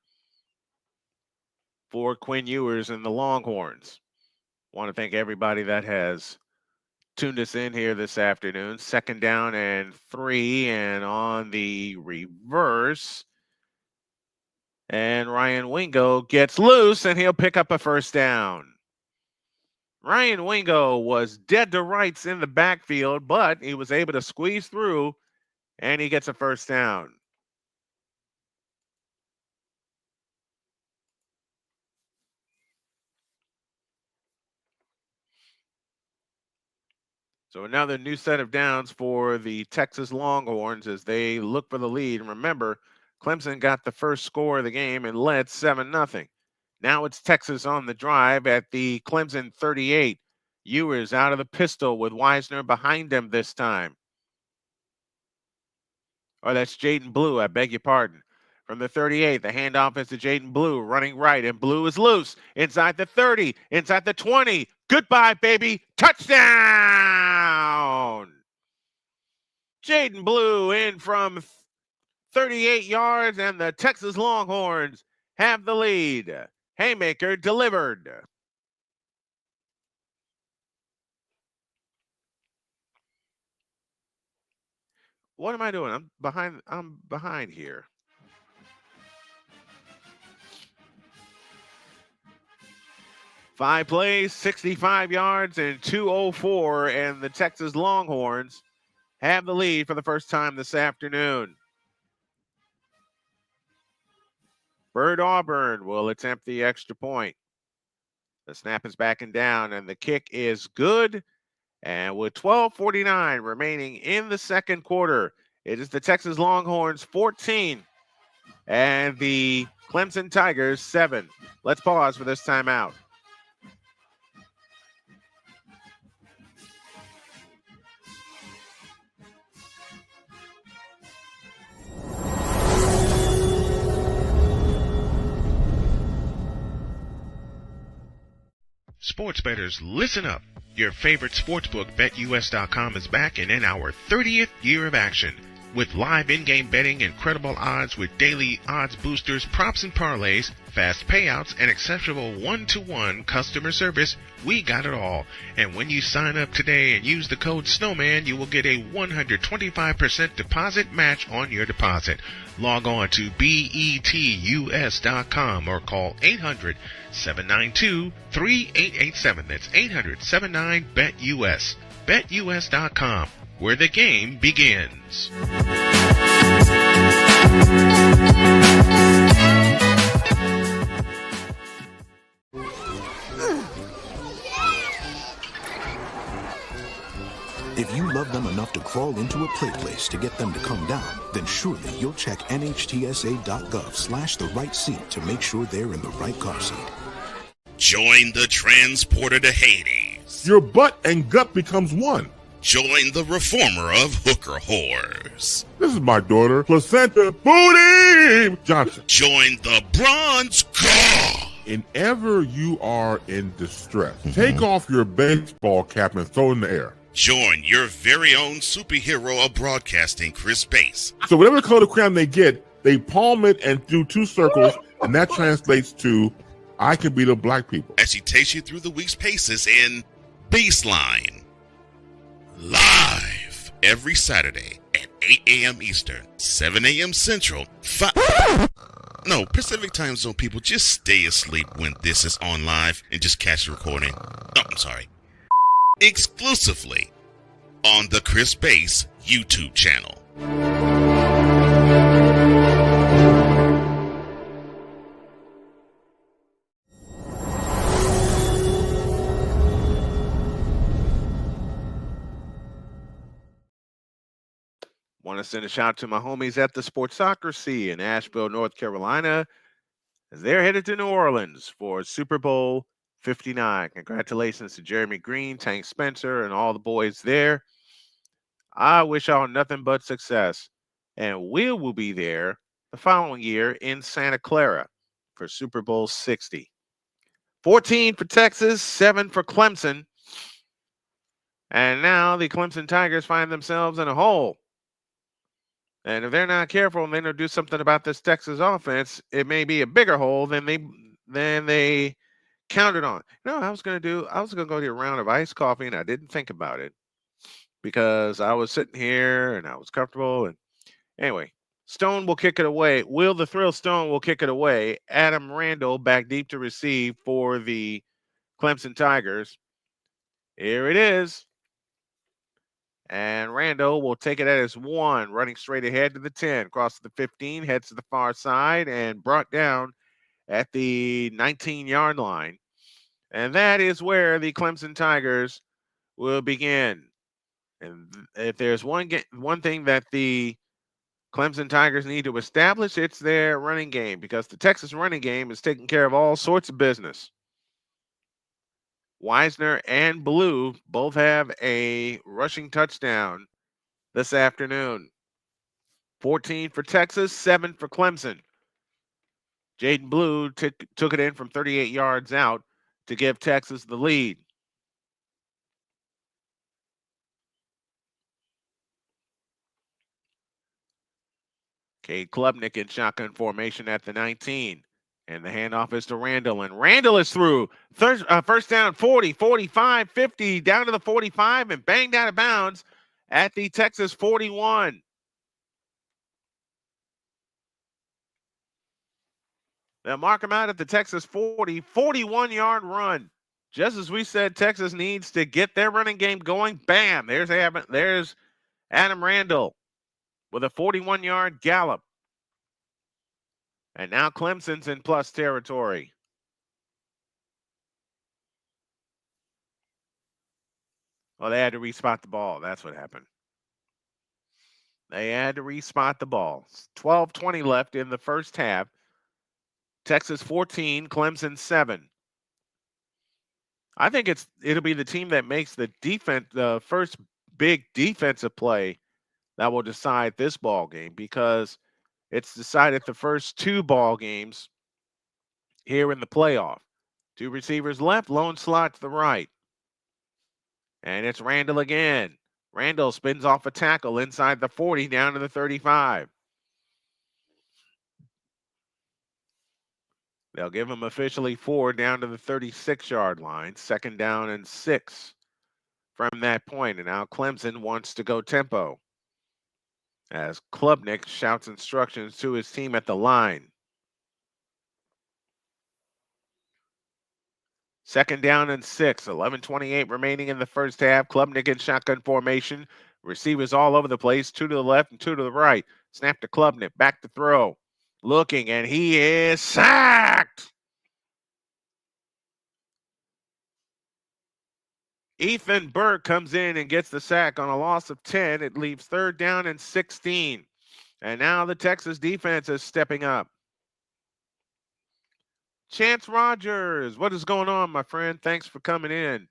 for Quinn Ewers and the Longhorns. Want to thank everybody that has tuned us in here this afternoon. 2nd down and 3, and on the reverse. And Ryan Wingo gets loose, and he'll pick up a first down. Ryan Wingo was dead to rights in the backfield, but he was able to squeeze through, and he gets a first down. So another new set of downs for the Texas Longhorns as they look for the lead. And remember, Clemson got the first score of the game and led 7-0. Now it's Texas on the drive at the Clemson 38. Ewers out of the pistol with Wisner behind him this time. Oh, that's Jaden Blue. I beg your pardon. From the 38, the handoff is to Jaden Blue running right, and Blue is loose inside the 30, inside the 20. Goodbye, baby. Touchdown! Jaden Blue in from 38 yards, and the Texas Longhorns have the lead. Haymaker delivered. What am I doing? I'm behind here. Five plays, 65 yards, and 204, and the Texas Longhorns have the lead for the first time this afternoon. Bird Auburn will attempt the extra point. The snap is backing down, and the kick is good. And with 12:49 remaining in the second quarter, it is the Texas Longhorns 14 and the Clemson Tigers 7. Let's pause for this timeout.
Sports bettors, listen up. Your favorite sportsbook, BetUS.com, is back and in our 30th year of action. With live in-game betting, incredible odds with daily odds boosters, props and parlays, fast payouts, and exceptional one-to-one customer service, we got it all. And when you sign up today and use the code Snowman, you will get a 125% deposit match on your deposit. Log on to BETUS.com or call 800-792-3887. That's 800-79-BET-US. BetUS.com, where the game begins.
If you love them enough to crawl into a play place to get them to come down, then surely you'll check NHTSA.gov/the right seat to make sure they're in the right car seat.
Join the transporter to Hades.
Your butt and gut becomes one.
Join the reformer of hooker whores.
This is my daughter, Placenta Booty Johnson.
Join the bronze god.
Whenever you are in distress, take off your baseball cap and throw it in the air.
Join your very own superhero of broadcasting, Chris Bass.
So whatever color crayon they get, they palm it and do two circles, and that translates to I can be the black people.
As he takes you through the week's paces in Baseline. Live every Saturday at 8 a.m. Eastern, 7 a.m. Central, Pacific Time Zone people, just stay asleep when this is on live and just catch the recording. Oh, I'm sorry. Exclusively on the Chris Bass YouTube channel.
Want to send a shout out to my homies at the Sportsocracy in Asheville, North Carolina, as they're headed to New Orleans for Super Bowl 59. Congratulations to Jeremy Green, Tank Spencer, and all the boys there. I wish y'all nothing but success. And we will be there the following year in Santa Clara for Super Bowl 60. 14 for Texas, 7 for Clemson. And now the Clemson Tigers find themselves in a hole. And if they're not careful and they don't do something about this Texas offense, it may be a bigger hole than they counted on. I was gonna go to a round of iced coffee, and I didn't think about it because I was sitting here and I was comfortable. And anyway, Stone will kick it away. Will the Thrill Stone will kick it away. Adam Randall back deep to receive for the Clemson Tigers. Here it is. And Randall will take it at his 1, running straight ahead to the 10, crosses the 15, heads to the far side, and brought down at the 19-yard line. And that is where the Clemson Tigers will begin. And if there's one thing that the Clemson Tigers need to establish, it's their running game, because the Texas running game is taking care of all sorts of business. Wisner and Blue both have a rushing touchdown this afternoon. 14 for Texas, 7 for Clemson. Jaden Blue took it in from 38 yards out to give Texas the lead. Cade Klubnik in shotgun formation at the 19. And the handoff is to Randall. And Randall is through. First down, 40, 45, 50, down to the 45, and banged out of bounds at the Texas 41. They'll mark him out at the Texas 40, 41-yard run. Just as we said, Texas needs to get their running game going. Bam! There's Adam Randall with a 41-yard gallop. And now Clemson's in plus territory. Well, they had to respot the ball. That's what happened. They had to respot the ball. 12:20 left in the first half. Texas 14, Clemson 7. I think it'll be the team that makes the first big defensive play that will decide this ball game, because it's decided the first 2 ball games here in the playoff. 2 receivers left, lone slot to the right. And it's Randall again. Randall spins off a tackle inside the 40 down to the 35. They'll give him officially 4 down to the 36-yard line. 2nd down and 6 from that point. And now Clemson wants to go tempo, as Klubnik shouts instructions to his team at the line. 2nd down and 6. 11:28 remaining in the first half. Klubnik in shotgun formation. Receivers all over the place. 2 to the left and 2 to the right. Snap to Klubnik. Back to throw. Looking, and he is sacked. Ethan Burke comes in and gets the sack on a loss of 10. It leaves 3rd down and 16. And now the Texas defense is stepping up. Chance Rogers, what is going on, my friend? Thanks for coming in.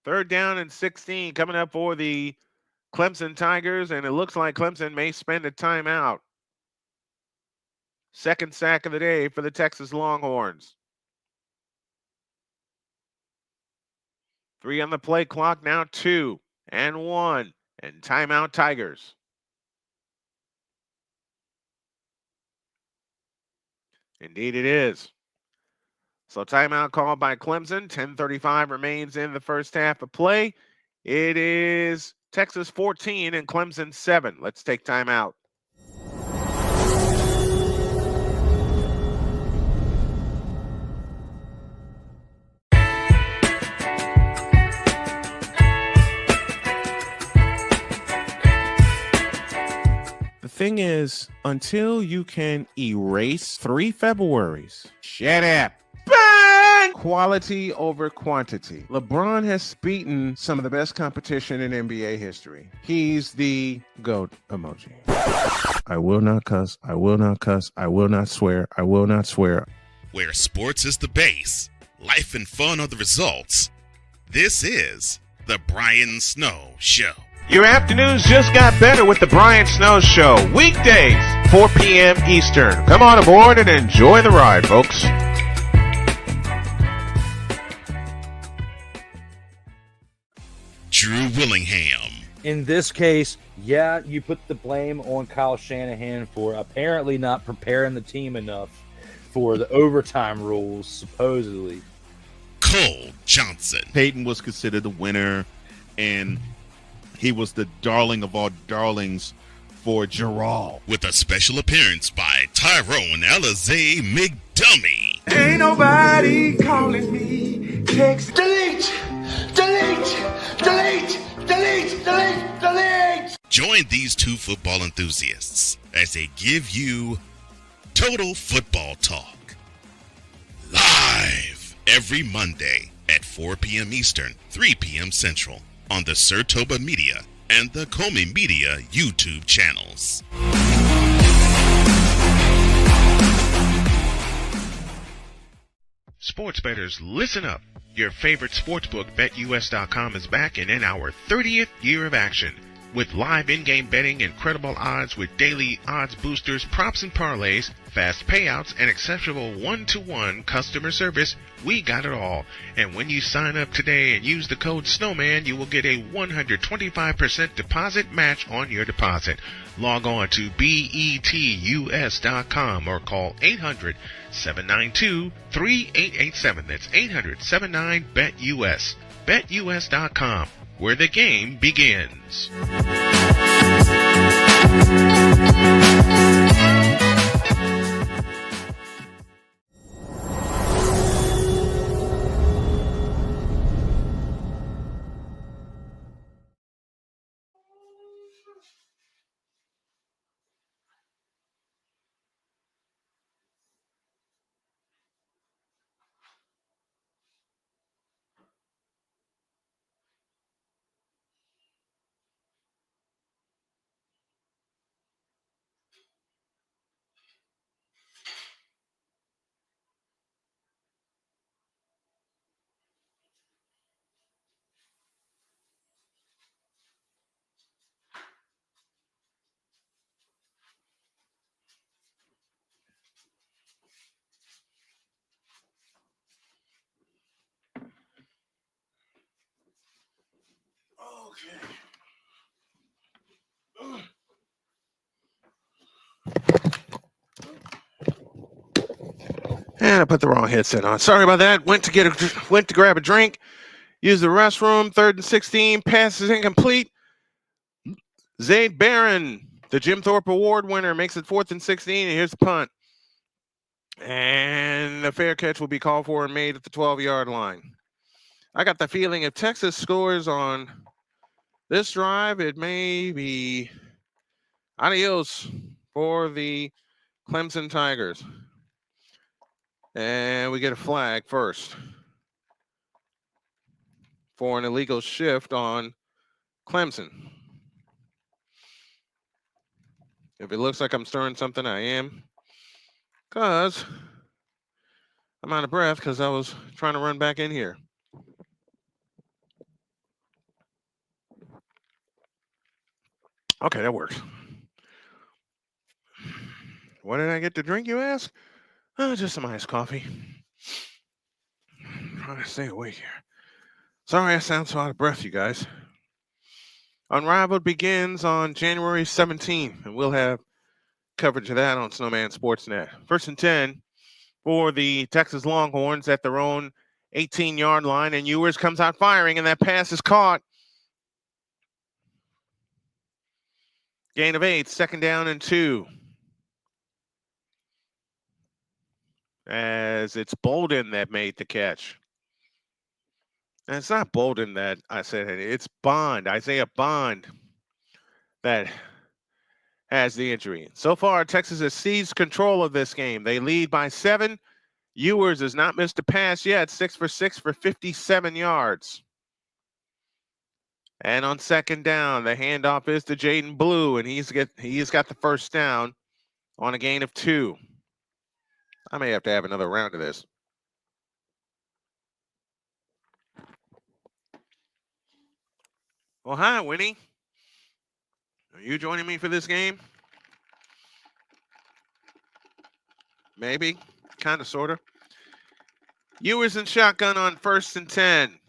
3rd down and 16 coming up for the Clemson Tigers, and it looks like Clemson may spend a timeout. 2nd sack of the day for the Texas Longhorns. 3 on the play clock, now 2 and 1. And timeout Tigers. Indeed it is. So timeout called by Clemson. 10:35 remains in the first half of play. It is Texas 14 and Clemson 7. Let's take timeout. The thing is, until you can erase 3 Februaries, shut up. Bang! Quality over quantity. LeBron has beaten some of the best competition in NBA history. He's the GOAT emoji. I will not cuss. I will not cuss. I will not swear. I will not swear.
Where sports is the base, life and fun are the results. This is the Brian Snow Show.
Your afternoons just got better with the Brian Snow Show. Weekdays, 4 p.m. Eastern. Come on aboard and enjoy the ride, folks.
Drew Willingham.
In this case, yeah, you put the blame on Kyle Shanahan for apparently not preparing the team enough for the overtime rules, supposedly.
Cole Johnson.
Peyton was considered the winner, and he was the darling of all darlings for Gerald.
With a special appearance by Tyrone Alizé McDummy.
Ain't nobody calling me. Text delete, delete, delete, delete, delete, delete.
Join these two football enthusiasts as they give you Total Football Talk. Live every Monday at 4 p.m. Eastern, 3 p.m. Central on the Sertoba Media and the Comey Media YouTube channels.
Sports bettors, listen up. Your favorite sportsbook, BetUS.com, is back and in our 30th year of action. With live in-game betting, incredible odds with daily odds boosters, props and parlays, fast payouts, and exceptional one-to-one customer service, we got it all. And when you sign up today and use the code Snowman, you will get a 125% deposit match on your deposit. Log on to betus.com or call 800-792-3887. That's 800-79-BET-US. BetUS.com, where the game begins.
And I put the wrong headset on. Sorry about that. Went to grab a drink. Use the restroom. 3rd and 16. Pass is incomplete. Zayd Barron, the Jim Thorpe Award winner, makes it 4th and 16. And here's the punt. And the fair catch will be called for and made at the 12-yard line. I got the feeling if Texas scores on this drive, it may be adios for the Clemson Tigers. And we get a flag first for an illegal shift on Clemson. If it looks like I'm stirring something, I am. Because I'm out of breath because I was trying to run back in here. Okay, that works. What did I get to drink, you ask? Oh, just some iced coffee. I'm trying to stay awake here. Sorry I sound so out of breath, you guys. Unrivaled begins on January 17th, and we'll have coverage of that on Snowman Sportsnet. First and 10 for the Texas Longhorns at their own 18-yard line, and Ewers comes out firing, and that pass is caught. Gain of 8, second down and 2. As it's Bolden that made the catch. And it's not Bolden that I said it, it's Bond, Isaiah Bond, that has the injury. So far, Texas has seized control of this game. They lead by 7. Ewers has not missed a pass yet, 6 for 6 for 57 yards. And on second down, the handoff is to Jaden Blue, and he's got the first down on a gain of 2. I may have to have another round of this. Well, hi, Winnie. Are you joining me for this game? Maybe, kind of, sort of. Ewers in shotgun on first and 10.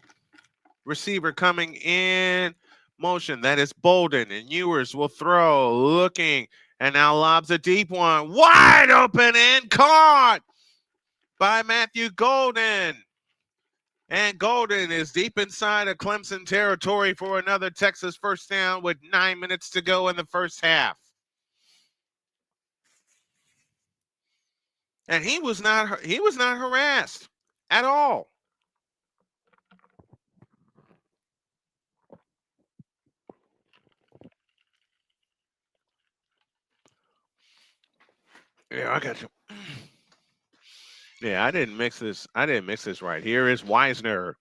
Receiver coming in motion. That is Bolden, and Ewers will throw, looking, and now lobs a deep one. Wide open and caught by Matthew Golden. And Golden is deep inside of Clemson territory for another Texas first down with 9 minutes to go in the first half. And he was not harassed at all. Yeah, I got you. Yeah, I didn't mix this right. Here is Wisner,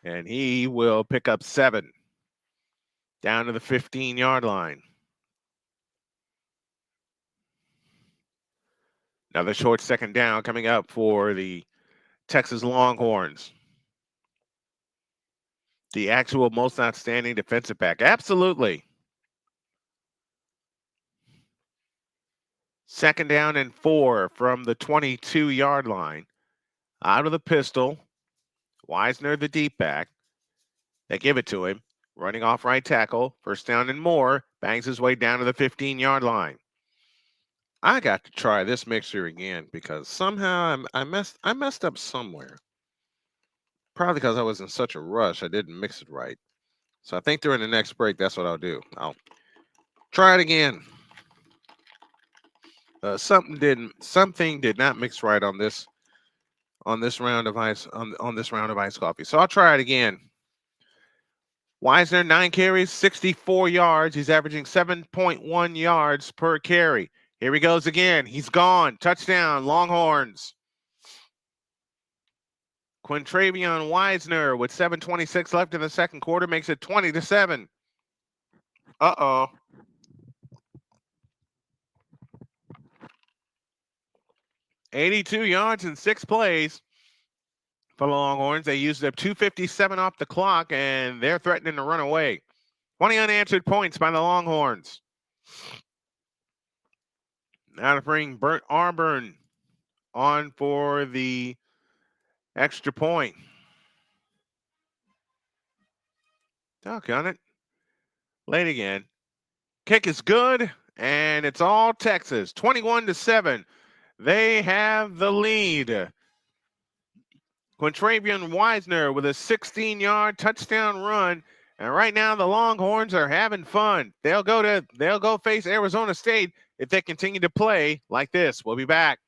and he will pick up 7 down to the 15-yard line. Another short second down coming up for the Texas Longhorns. The actual most outstanding defensive back. Absolutely. Second down and 4 from the 22-yard line. Out of the pistol. Wisner, the deep back. They give it to him. Running off right tackle. First down and more. Bangs his way down to the 15-yard line. I got to try this mixture again because somehow I messed up somewhere. Probably because I was in such a rush, I didn't mix it right. So I think during the next break, that's what I'll do. I'll try it again. Something did not mix right on this round of ice coffee. So I'll try it again. Wisner, 9 carries, 64 yards. He's averaging 7.1 yards per carry. Here he goes again. He's gone. Touchdown, Longhorns. Quintravion Wisner with 7:26 left in the second quarter makes it 20-7. Uh-oh. $82 yards in 6 plays for the Longhorns. They used up 2:57 off the clock, and they're threatening to run away. 20 unanswered points by the Longhorns. Now to bring Bert Arburn on for the extra point. Doggone it. Late again. Kick is good, and it's all Texas. 21-7. They have the lead. Quintravion Wisner with a 16-yard touchdown run. And right now the Longhorns are having fun. They'll go face Arizona State if they continue to play like this. We'll be back.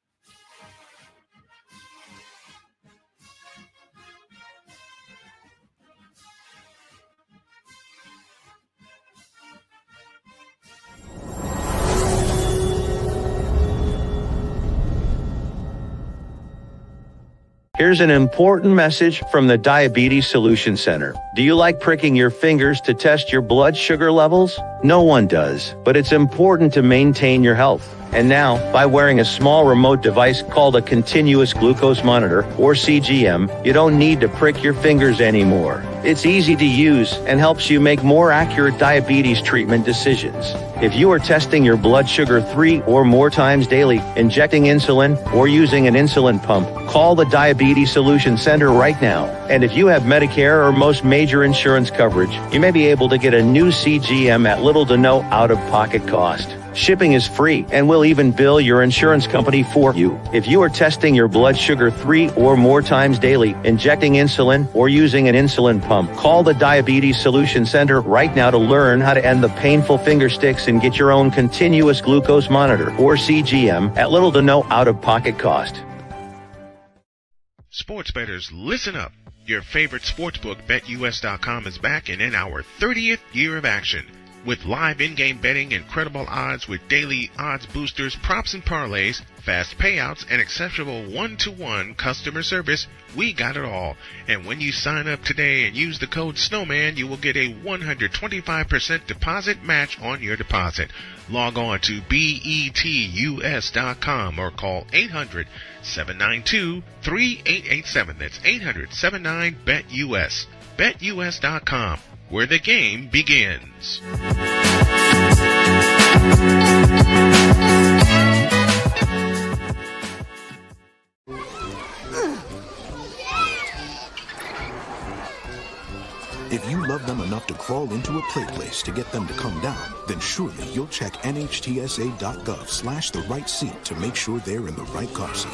Here's an important message from the Diabetes Solution Center. Do you like pricking your fingers to test your blood sugar levels? No one does, but it's important to maintain your health. And now, by wearing a small remote device called a continuous glucose monitor, or CGM, you don't need to prick your fingers anymore. It's easy to use and helps you make more accurate diabetes treatment decisions. If you are testing your blood sugar 3 or more times daily, injecting insulin, or using an insulin pump, call the Diabetes Solution Center right now. And if you have Medicare or most major insurance coverage, you may be able to get a new CGM at little to no out-of-pocket cost. Shipping is free, and we'll even bill your insurance company for you. If you are testing your blood sugar 3 or more times daily, injecting insulin, or using an insulin pump, call the Diabetes Solution Center right now to learn how to end the painful finger sticks and get your own continuous glucose monitor, or CGM, at little to no out-of-pocket cost.
Sports bettors, listen up. Your favorite sportsbook, BetUS.com, is back and in our 30th year of action. With live in-game betting, incredible odds with daily odds boosters, props and parlays, fast payouts, and exceptional one-to-one customer service, we got it all. And when you sign up today and use the code Snowman, you will get a 125% deposit match on your deposit. Log on to betus.com or call 800-792-3887. That's 800-79-BET-US. BetUS.com, where the game begins.
If you love them enough to crawl into a play place to get them to come down, then surely you'll check nhtsa.gov/the right seat to make sure they're in the right car seat.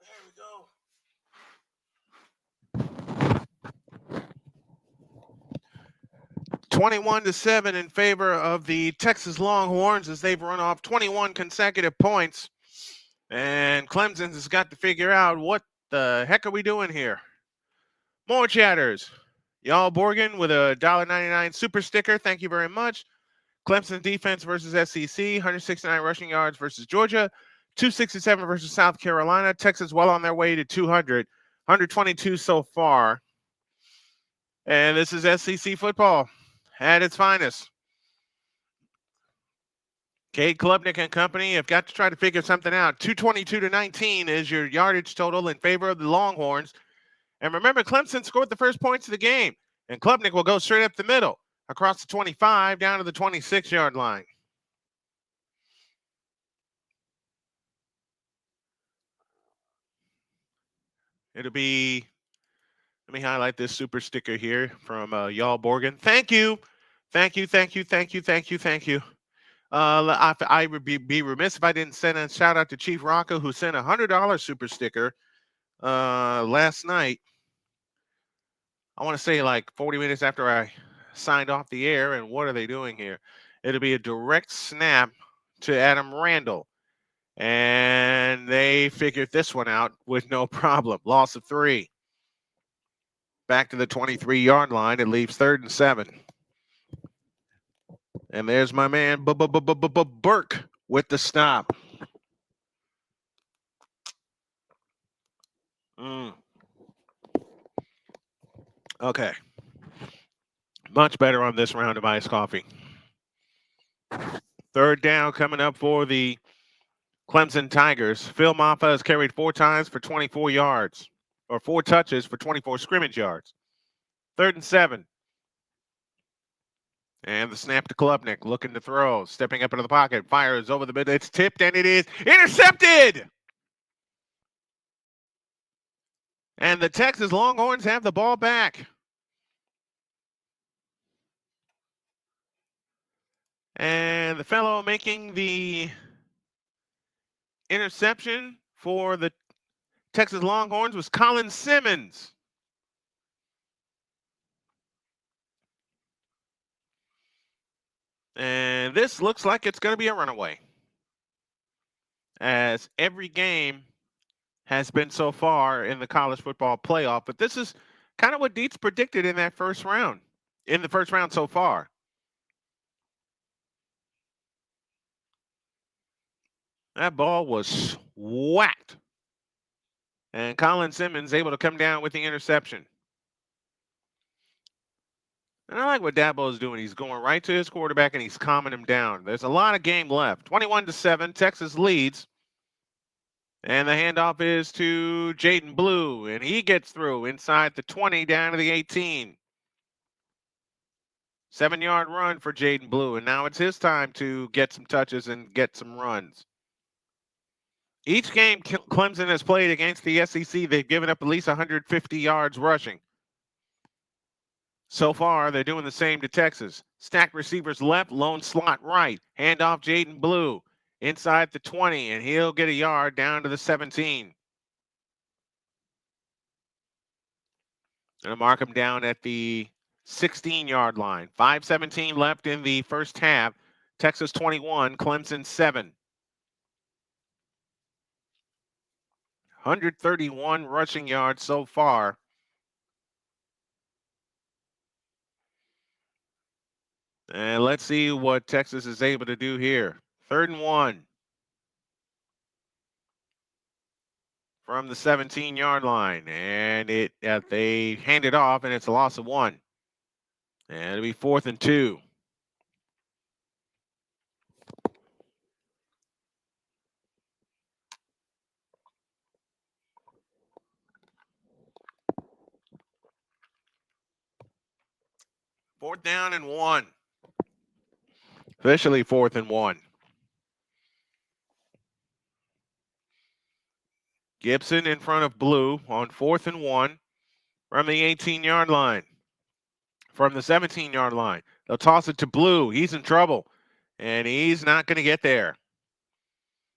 There we go. 21-7 in favor of the Texas Longhorns as they've run off 21 consecutive points. And Clemson has got to figure out what the heck are we doing here. More chatters. Y'all Borgen with a $1.99 super sticker. Thank you very much. Clemson defense versus SEC. 169 rushing yards versus Georgia. 267 versus South Carolina. Texas well on their way to 200. 122 so far. And this is SEC football at its finest. Cade Klubnik and company have got to try to figure something out. 222-19 is your yardage total in favor of the Longhorns. And remember, Clemson scored the first points of the game. And Klubnik will go straight up the middle, across the 25, down to the 26-yard line. It'll be, let me highlight this super sticker here from Y'all Borgen. Thank you. Thank you, thank you, thank you, thank you, thank you. I would be remiss if I didn't send a shout out to Chief Rocco, who sent a $100 super sticker last night. I want to say like 40 minutes after I signed off the air. And what are they doing here? It'll be a direct snap to Adam Randall. And they figured this one out with no problem. Loss of 3. Back to the 23-yard line. It leaves 3rd and 7. And there's my man, Burke, with the stop. Okay. Much better on this round of iced coffee. 3rd down coming up for the Clemson Tigers. Phil Maffa has carried 4 times for 24 yards, or 4 touches for 24 scrimmage yards. 3rd and 7. And the snap to Klubnik, looking to throw, stepping up into the pocket, fires over the middle. It's tipped, and it is intercepted. And the Texas Longhorns have the ball back. And the fellow making the interception for the Texas Longhorns was Colin Simmons. And this looks like it's going to be a runaway, as every game has been so far in the college football playoff. But this is kind of what Dietz predicted in that first round, in the first round so far. That ball was whacked. And Colin Simmons able to come down with the interception. And I like what Dabo is doing. He's going right to his quarterback and he's calming him down. There's a lot of game left. 21-7, Texas leads. And the handoff is to Jaden Blue, and he gets through inside the 20 down to the 18. 7-yard run for Jaden Blue, and now it's his time to get some touches and get some runs. Each game Clemson has played against the SEC, they've given up at least 150 yards rushing. So far, they're doing the same to Texas. Stacked receivers left, lone slot right. Handoff Jaden Blue inside the 20, and he'll get a yard down to the 17. Gonna mark him down at the 16-yard line. 5:17 left in the first half. Texas 21, Clemson 7. 131 rushing yards so far. And let's see what Texas is able to do here. 3rd and 1. From the 17-yard line. And they hand it off, and it's a loss of 1. And it'll be 4th and 2. Fourth down and 1. Officially 4th and 1. Gibson in front of Blue on 4th and 1 from the 18-yard line. From the 17-yard line. They'll toss it to Blue. He's in trouble, and he's not going to get there.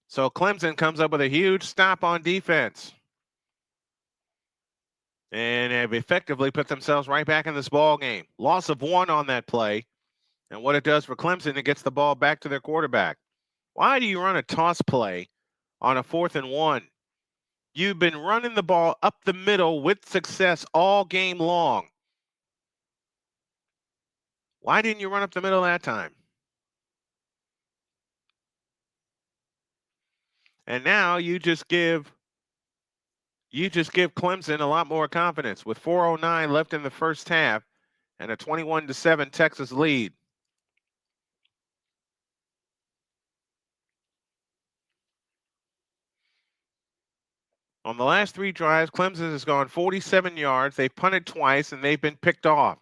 So Clemson comes up with a huge stop on defense. And have effectively put themselves right back in this ball game. Loss of 1 on that play. And what it does for Clemson, it gets the ball back to their quarterback. Why do you run a toss play on a 4th and 1? You've been running the ball up the middle with success all game long. Why didn't you run up the middle that time? And now you just give Clemson a lot more confidence with 4:09 left in the first half and a 21-7 Texas lead. On the last 3 drives, Clemson has gone 47 yards. They've punted twice, and they've been picked off.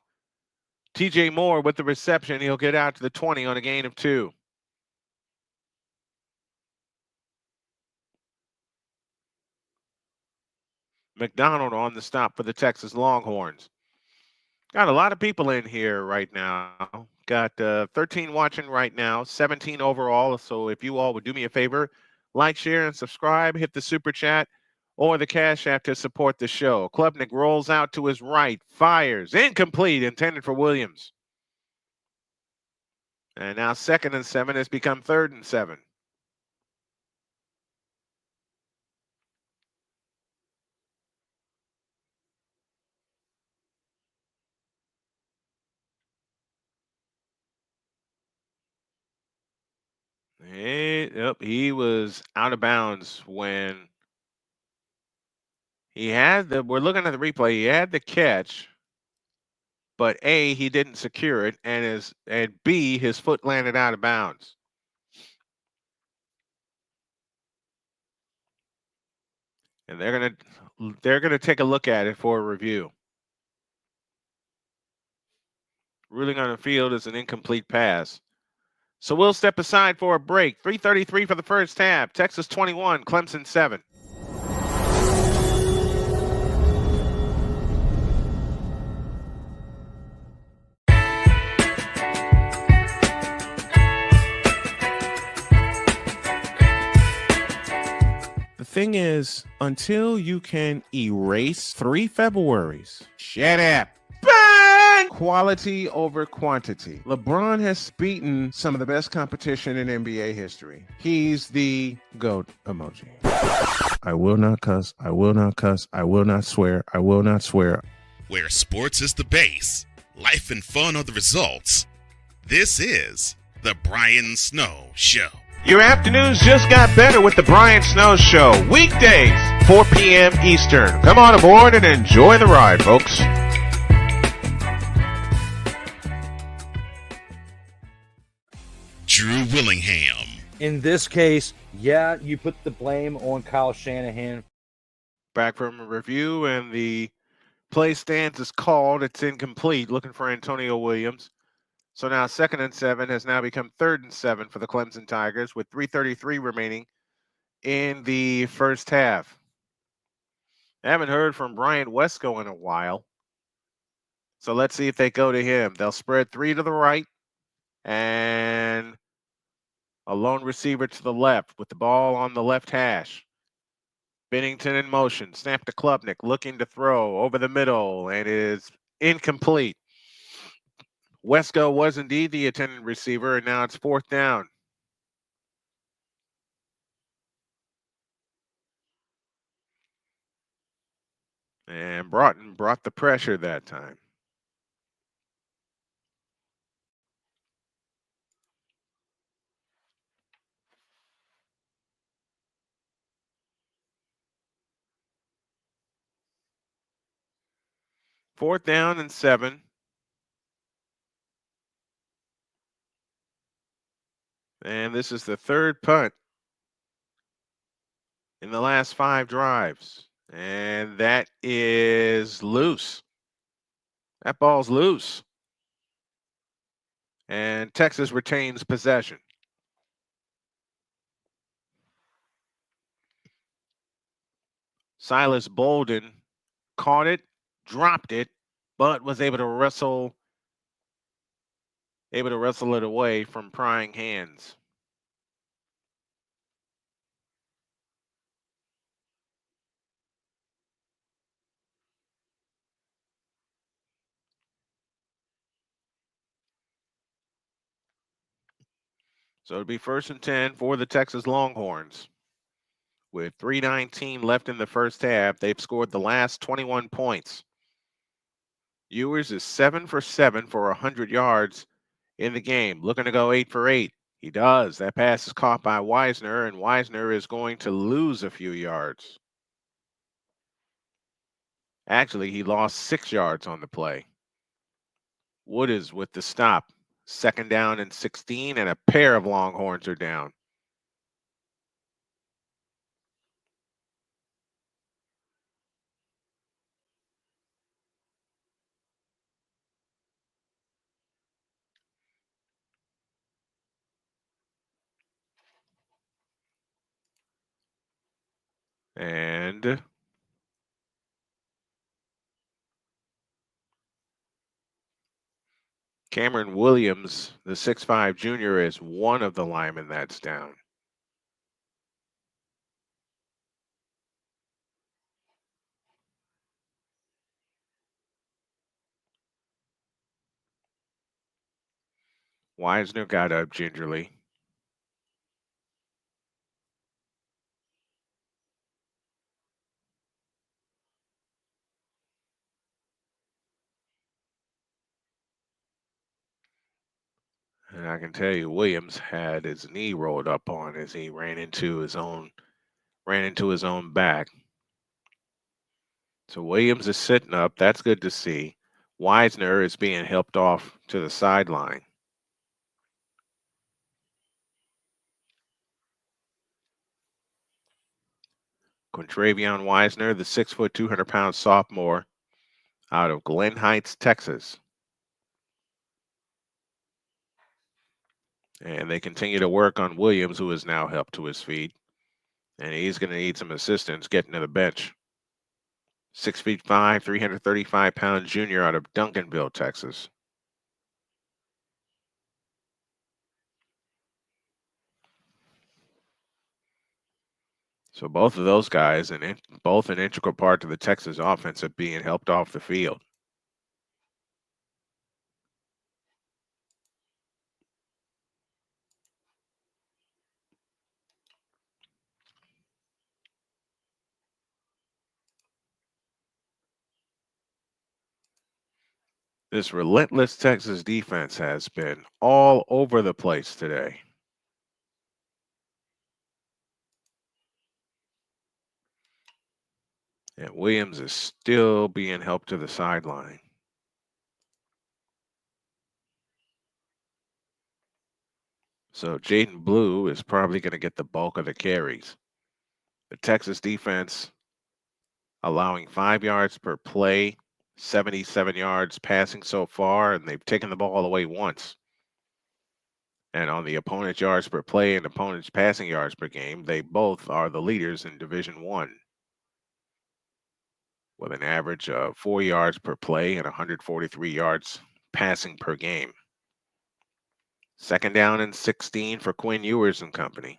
TJ Moore with the reception. He'll get out to the 20 on a gain of 2. McDonald on the stop for the Texas Longhorns. Got a lot of people in here right now. Got 13 watching right now, 17 overall. So if you all would do me a favor, like, share, and subscribe, hit the super chat or the Cash App to support the show. Klubnik rolls out to his right, fires, incomplete, intended for Williams. And now 2nd and 7 has become 3rd and 7. He was out of bounds when we're looking at the replay, he had the catch, but A, he didn't secure it, and B, his foot landed out of bounds. And they're gonna take a look at it for a review. Ruling on the field is an incomplete pass. So we'll step aside for a break. 3:33 for the first half. Texas 21, Clemson 7. thing is, until you can erase 3 Februaries, shut up. Bang! Quality over quantity. LeBron has beaten some of the best competition in NBA history. He's the GOAT emoji. I will not cuss. I will not cuss. I will not swear. I will not swear.
Where sports is the base, life and fun are the results. This is the Brian Snow Show.
Your afternoons just got better with the Brian Snow Show. Weekdays, 4 p.m. Eastern. Come on aboard and enjoy the ride, folks.
Drew Willingham.
In this case, yeah, you put the blame on Kyle Shanahan.
Back from a review, and the play stance is called. It's incomplete. Looking for Antonio Williams. So now 2nd and 7 has now become 3rd and 7 for the Clemson Tigers with 3:33 remaining in the first half. I haven't heard from Brian Wesco in a while. So let's see if they go to him. They'll spread 3 to the right and a lone receiver to the left with the ball on the left hash. Bennington in motion. Snap to Klubnik, looking to throw over the middle, and is incomplete. Wesco was indeed the intended receiver, and now it's 4th down. And Broughton brought the pressure that time. Fourth down and 7. And this is the 3rd punt in the last 5 drives. And that is loose. That ball's loose. And Texas retains possession. Silas Bolden caught it, dropped it, but was able to wrestle it away from prying hands. So it'd be 1st and 10 for the Texas Longhorns. With 3:19 left in the first half, they've scored the last 21 points. Ewers is 7 for 7 for 100 yards in the game, looking to go 8 for 8. He does. That pass is caught by Wisner, and Wisner is going to lose a few yards. Actually, he lost 6 yards on the play. Wood is with the stop. 2nd down and 16, and a pair of Longhorns are down. And Cameron Williams, the 6'5 junior, is one of the linemen that's down. Wisner got up gingerly. And I can tell you, Williams had his knee rolled up on as he ran into his own back. So Williams is sitting up. That's good to see. Wisner is being helped off to the sideline. Quintravion Wisner, the 6', 200-pound sophomore out of Glen Heights, Texas. And they continue to work on Williams, who is now helped to his feet. And he's going to need some assistance getting to the bench. 6'5", 335-pound junior out of Duncanville, Texas. So both of those guys, and both an integral part to the Texas offense, are being helped off the field. This relentless Texas defense has been all over the place today. And Williams is still being helped to the sideline. So Jaden Blue is probably going to get the bulk of the carries. The Texas defense allowing 5 yards per play, 77 yards passing so far, and they've taken the ball away once. And on the opponent's yards per play and opponent's passing yards per game, they both are the leaders in Division One, with an average of 4 yards per play and 143 yards passing per game. Second down and 16 for Quinn Ewers and company.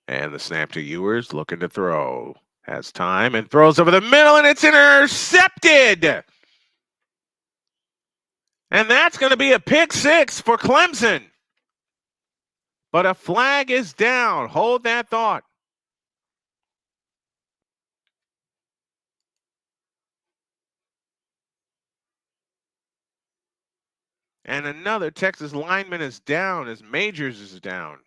And the snap to Ewers, looking to throw. Has time and throws over the middle, and it's intercepted. And that's going to be a pick six for Clemson. But a flag is down. Hold that thought. And another Texas lineman is down as Majors is down.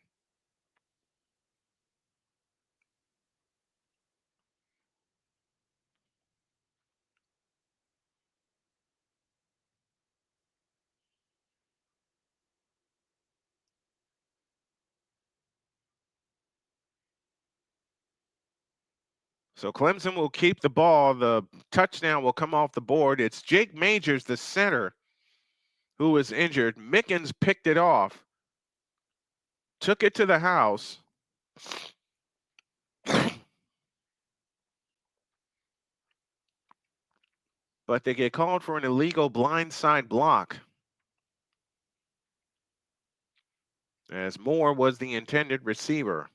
So Clemson will keep the ball. The touchdown will come off the board. It's Jake Majors, the center, who was injured. Mickens picked it off, took it to the house. But they get called for an illegal blindside block, as Moore was the intended receiver.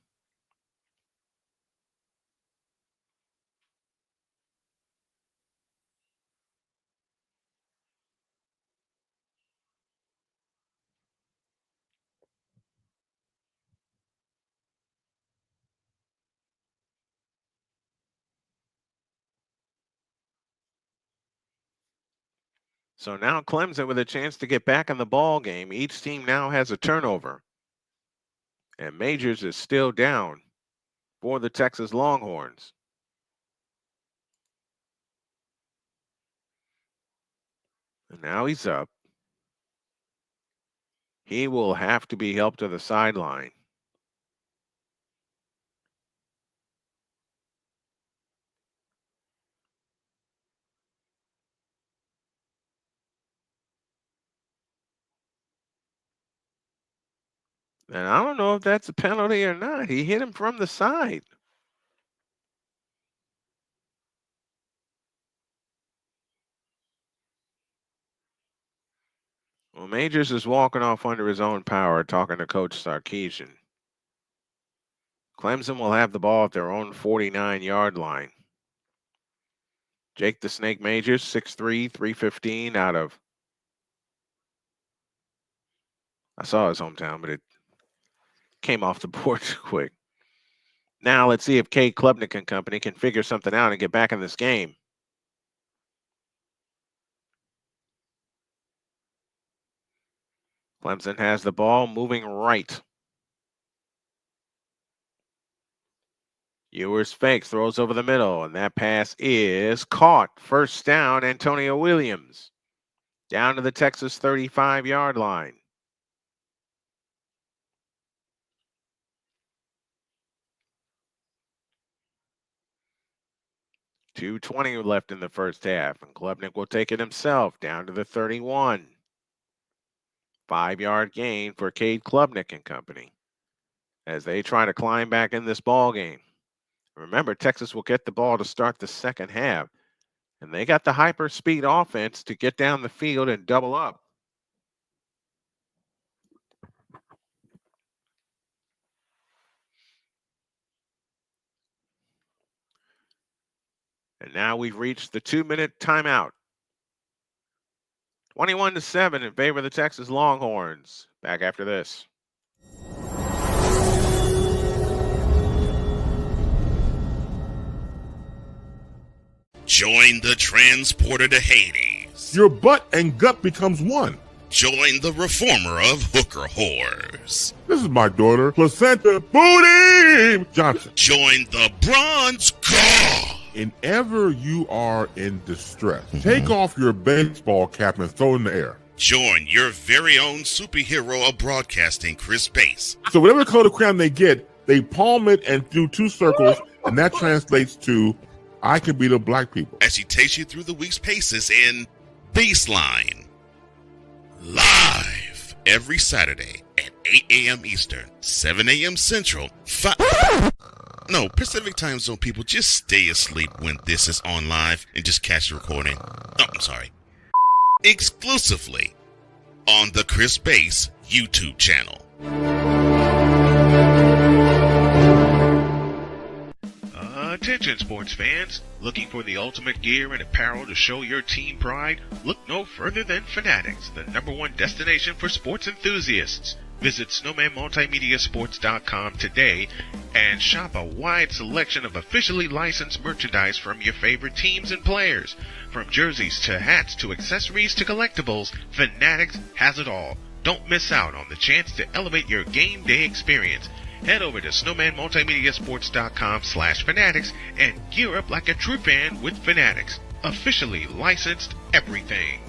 So now Clemson with a chance to get back in the ball game. Each team now has a turnover. And Majors is still down for the Texas Longhorns. And now he's up. He will have to be helped to the sideline. And I don't know if that's a penalty or not. He hit him from the side. Well, Majors is walking off under his own power, talking to Coach Sarkisian. Clemson will have the ball at their own 49-yard line. Jake the Snake Majors, 6'3", 315 out of, I saw his hometown, but it came off the board too quick. Now let's see if Cade Klubnik and company can figure something out and get back in this game. Clemson has the ball moving right. Ewers fakes, throws over the middle, and that pass is caught. First down, Antonio Williams. Down to the Texas 35-yard line. .220 left in the first half, and Klubnik will take it himself down to the 31. 5-yard gain for Cade Klubnik and company as they try to climb back in this ball game. Remember, Texas will get the ball to start the second half, and they got the hyper-speed offense to get down the field and double up. And now we've reached the 2-minute timeout. 21-7 in favor of the Texas Longhorns. Back after this.
Join the transporter to Hades.
Your butt and gut becomes one.
Join the reformer of hooker whores.
This is my daughter, Placenta Booty Johnson.
Join the bronze god.
Whenever you are in distress, take off your baseball cap and throw it in the air.
Join your very own superhero of broadcasting, Chris Bass.
So whatever color crayon they get, they palm it and do 2 circles, and that translates to I can beat up black people.
As he takes you through the week's paces in Baseline. Live every Saturday at 8 a.m. Eastern, 7 a.m. Central, Pacific time zone people, just stay asleep when this is on live and just catch the recording. Oh, I'm sorry. Exclusively on the Chris Bass YouTube channel.
Attention sports fans, looking for the ultimate gear and apparel to show your team pride? Look no further than Fanatics, the #1 destination for sports enthusiasts. Visit snowmanmultimediasports.com today and shop a wide selection of officially licensed merchandise from your favorite teams and players. From jerseys to hats to accessories to collectibles, Fanatics has it all. Don't miss out on the chance to elevate your game day experience. Head over to snowmanmultimediasports.com/fanatics and gear up like a true fan with Fanatics. Officially licensed everything.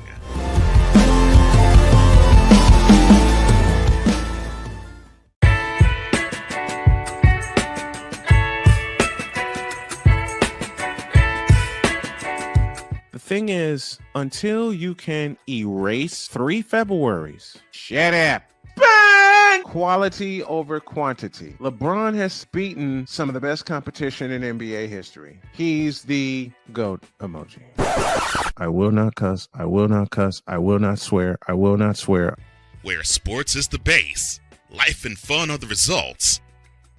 The thing is, until you can erase 3 Februaries, shut up. Bang! Quality over quantity. LeBron has beaten some of the best competition in NBA history. He's the GOAT emoji. I will not cuss. I will not cuss. I will not swear. I will not swear.
Where sports is the base, life and fun are the results.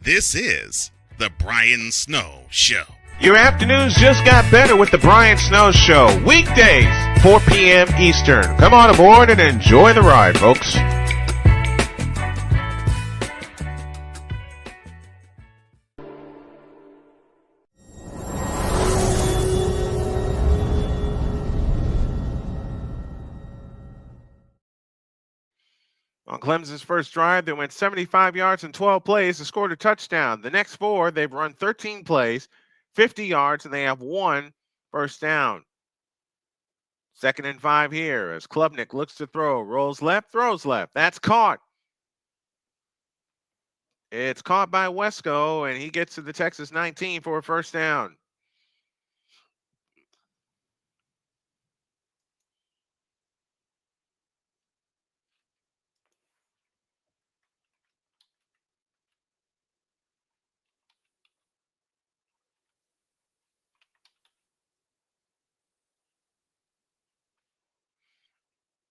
This is the Brian Snow Show.
Your afternoons just got better with the Brian Snow Show. Weekdays, 4 p.m. Eastern. Come on aboard and enjoy the ride, folks. On Clemson's first drive, they went 75 yards in 12 plays and scored a touchdown. The next 4, they've run 13 plays, 50 yards, and they have 1 first down. 2nd and 5 here as Klubnik looks to throw, rolls left, throws left. That's caught. It's caught by Wesco, and he gets to the Texas 19 for a first down.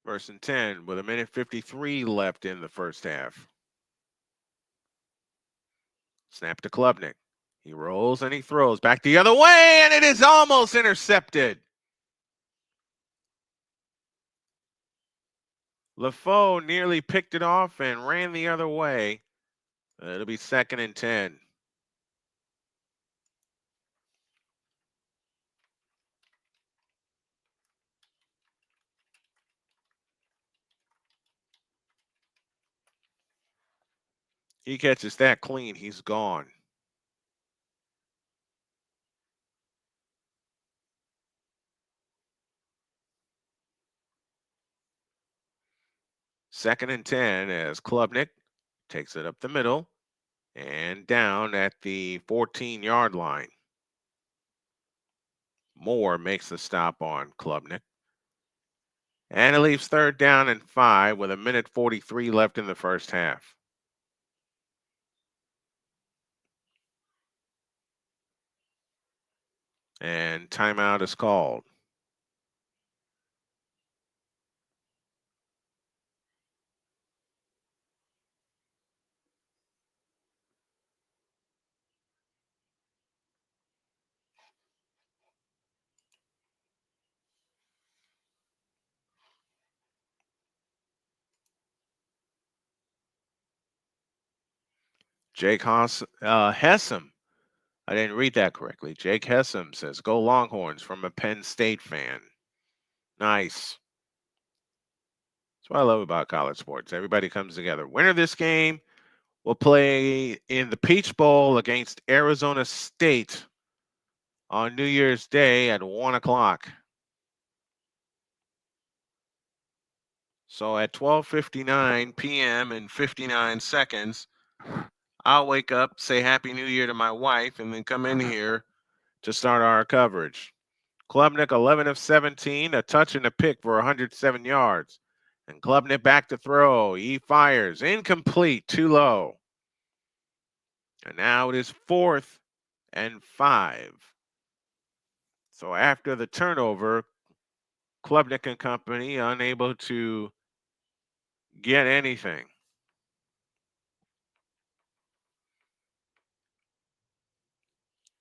First and 10 with 1:53 left in the first half. Snap to Klubnik. He rolls and he throws back the other way, and it is almost intercepted. LaFoe nearly picked it off and ran the other way. It'll be 2nd and 10. He catches that clean, he's gone. Second and 10 as Klubnik takes it up the middle and down at the 14-yard line. Moore makes the stop on Klubnik. And it leaves 3rd down and 5 with 1:43 left in the first half. And timeout is called. Jake Hessam. I didn't read that correctly. Jake Hessam says, "Go Longhorns," from a Penn State fan. Nice. That's what I love about college sports. Everybody comes together. Winner of this game will play in the Peach Bowl against Arizona State on New Year's Day at 1 o'clock. So at 12:59 p.m. and 59 seconds, I'll wake up, say Happy New Year to my wife, and then come in here to start our coverage. Klubnik 11 of 17, a touch and a pick for 107 yards. And Klubnik back to throw. He fires. Incomplete, too low. And now it is 4th and 5. So after the turnover, Klubnik and company unable to get anything.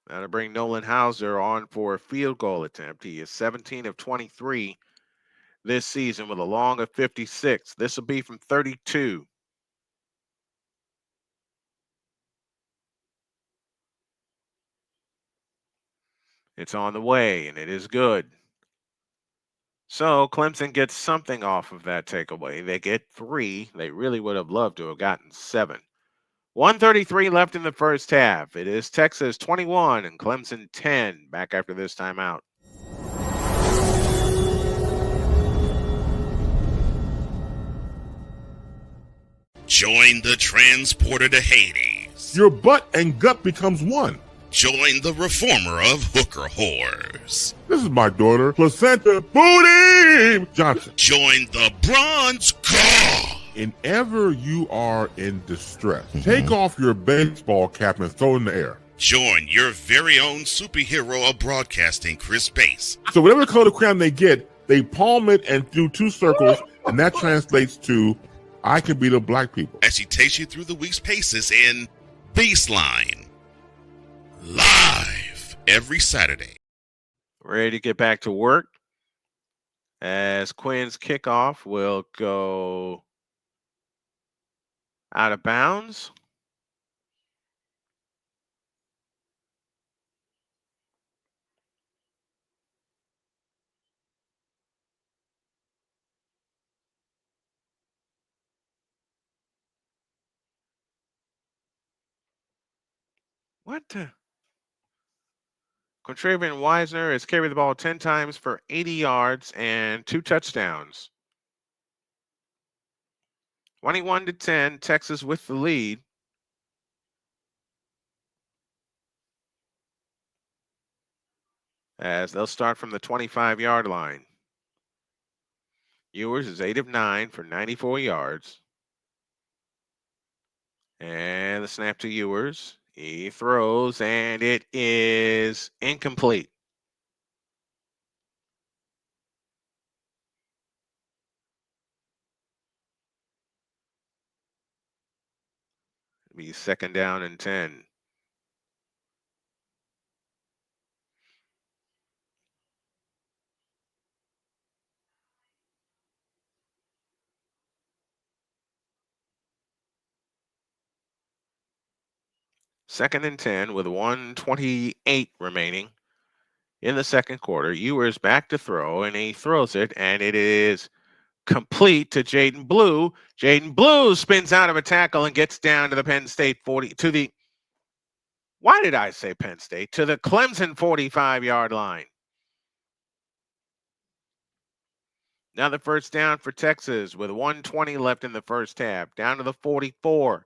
Now to bring Nolan Hauser on for a field goal attempt. He is 17 of 23 this season with a long of 56. This will be from 32. It's on the way, and it is good. So Clemson gets something off of that takeaway. They get 3. They really would have loved to have gotten 7. 1:33 left in the first half. It is Texas 21 and Clemson 10. Back after this timeout.
Join the transporter to Hades.
Your butt and gut becomes one.
Join the reformer of hooker whores.
This is my daughter, Placenta Booty Johnson.
Join the bronze car.
Whenever you are in distress, take off your baseball cap and throw it in the air.
Join your very own superhero of broadcasting, Chris Bass.
So whatever color crayon they get, they palm it and do 2 circles, and that translates to, I can beat up black people.
As he takes you through the week's paces in Baseline. Live every Saturday.
Ready to get back to work as Quinn's kickoff will go out of bounds. What the? Contravian Wisner has carried the ball 10 times for 80 yards and 2 touchdowns. 21-10, Texas with the lead. As they'll start from the 25-yard line. Ewers is 8 of 9 for 94 yards. And the snap to Ewers. He throws, and it is incomplete. It'll be 2nd down and 10. Second and 10 with 1:28 remaining in the second quarter. Ewers back to throw, and he throws it, and it is complete to Jaden Blue. Jaden Blue spins out of a tackle and gets down to the Penn State 40 to the why did I say Penn State? To the Clemson 45-yard line. Another first down for Texas with 1:20 left in the first half. Down to the 44.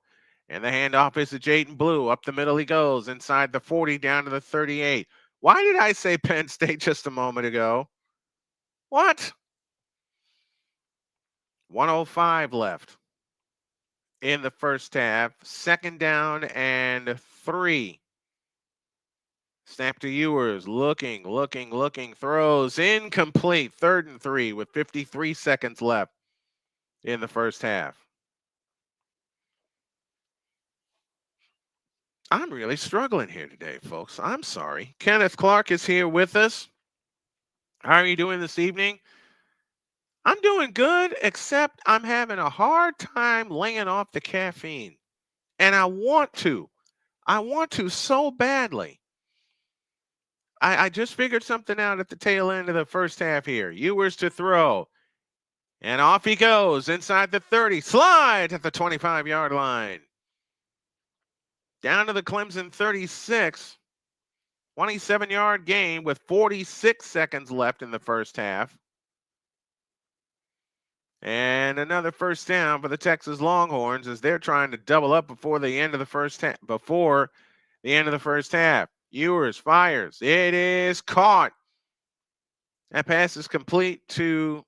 And the handoff is to Jaden Blue. Up the middle he goes. Inside the 40, down to the 38. Why did I say Penn State just a moment ago? What? 1:05 left in the first half. 2nd down and 3. Snap to Ewers. Looking. Throws. Incomplete. 3rd and 3 with 53 seconds left in the first half. I'm really struggling here today, folks. I'm sorry. Kenneth Clark is here with us. How are you doing this evening? I'm doing good, except I'm having a hard time laying off the caffeine. And I want to. I want to so badly. I just figured something out at the tail end of the first half here. Ewers to throw. And off he goes inside the 30. Slides at the 25-yard line. Down to the Clemson 36. 27-yard gain with 46 seconds left in the first half. And another first down for the Texas Longhorns as they're trying to double up before the end of the first half. Ewers fires. It is caught. That pass is complete to.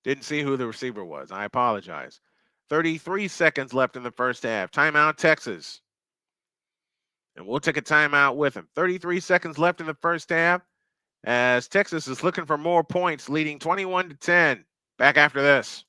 Didn't see who the receiver was. I apologize. 33 seconds left in the first half. Timeout, Texas. And we'll take a timeout with him. 33 seconds left in the first half as Texas is looking for more points, leading 21-10. Back after this.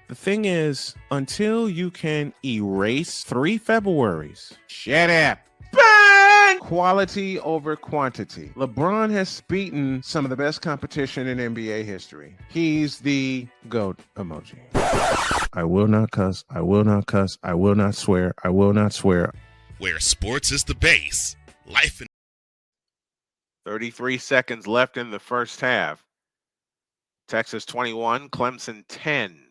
The thing is, until you can erase 3 Februaries,
Shut up.
bang! Quality over quantity. LeBron has beaten some of the best competition in NBA history. He's the GOAT emoji. I will not cuss. I will not cuss. I will not swear. I will not swear.
Where sports is the base, life in
33 seconds left in the first half. Texas 21, Clemson 10.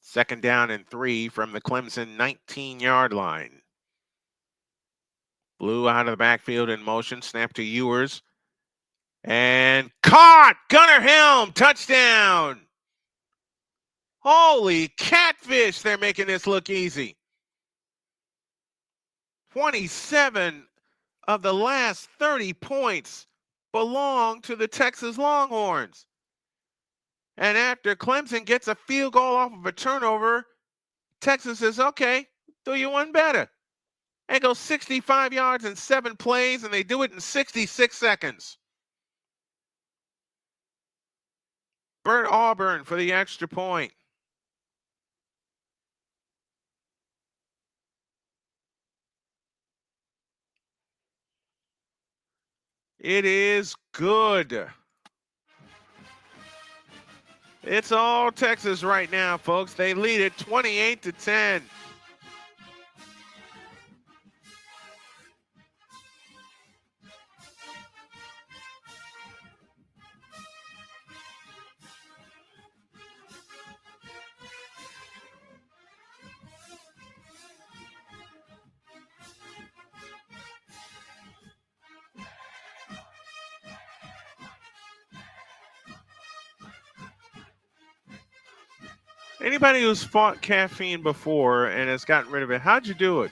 Second down and 3 from the Clemson 19-yard line. Blue out of the backfield in motion. Snap to Ewers. And caught! Gunnar Helm, touchdown! Holy catfish, they're making this look easy. 27 of the last 30 points belong to the Texas Longhorns. And after Clemson gets a field goal off of a turnover, Texas says, okay, do you one better. They go 65 yards in 7 plays, and they do it in 66 seconds. Bert Auburn for the extra point. It is good. It's all Texas right now, folks. They lead it 28-10. Anybody who's fought caffeine before and has gotten rid of it, how'd you do it?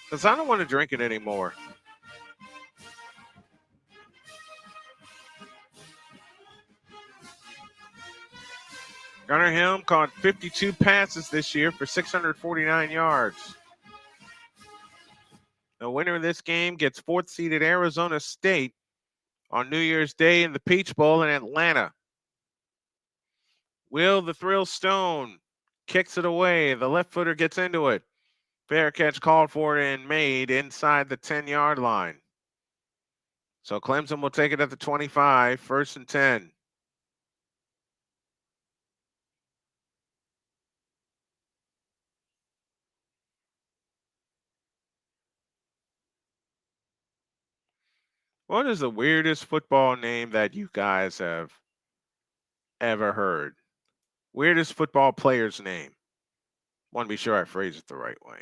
Because I don't want to drink it anymore. Gunnar Helm caught 52 passes this year for 649 yards. The winner of this game gets 4th-seeded Arizona State on New Year's Day in the Peach Bowl in Atlanta. Will the Thrill Stone kicks it away. The left footer gets into it. Fair catch called for and made inside the 10-yard line. So Clemson will take it at the 25, 1st and 10. What is the weirdest football name that you guys have ever heard? Weirdest football player's name. Want to be sure I phrase it the right way.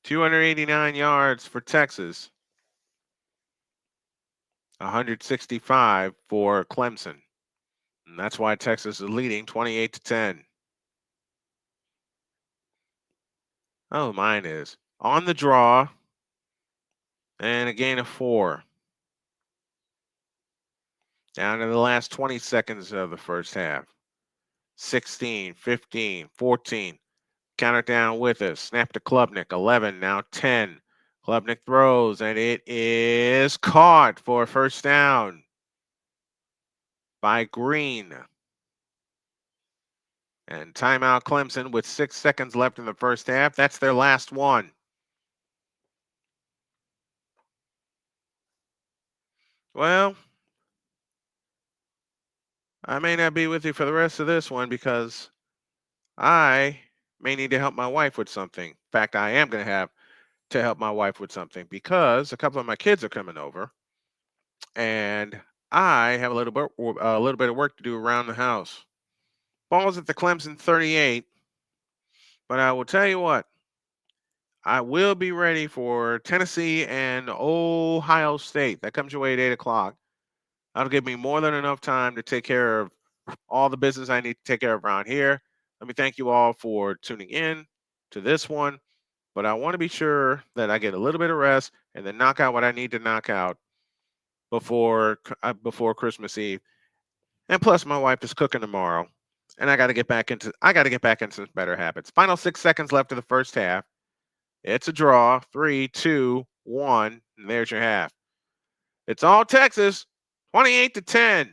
289 yards for Texas. 165 for Clemson. And that's why Texas is leading 28-10. Oh, mine is. On the draw. And a gain of 4. Down to the last 20 seconds of the first half. 16, 15, 14. Counter down with us. Snap to Klubnik. 11, now 10. Klubnik throws, and it is caught for a first down by Green. And timeout Clemson with 6 seconds left in the first half. That's their last one. Well, I may not be with you for the rest of this one because I may need to help my wife with something. In fact, I am going to have to help my wife with something because a couple of my kids are coming over, and I have a little bit of work to do around the house. Ball's at the Clemson 38, but I will tell you what, I will be ready for Tennessee and Ohio State. That comes your way at 8 o'clock. That'll give me more than enough time to take care of all the business I need to take care of around here. Let me thank you all for tuning in to this one, but I want to be sure that I get a little bit of rest and then knock out what I need to knock out before Christmas Eve. And plus, my wife is cooking tomorrow, and I got to get back into some better habits. Final 6 seconds left of the first half. It's a draw. 3, 2, 1, and there's your half. It's all Texas, 28-10.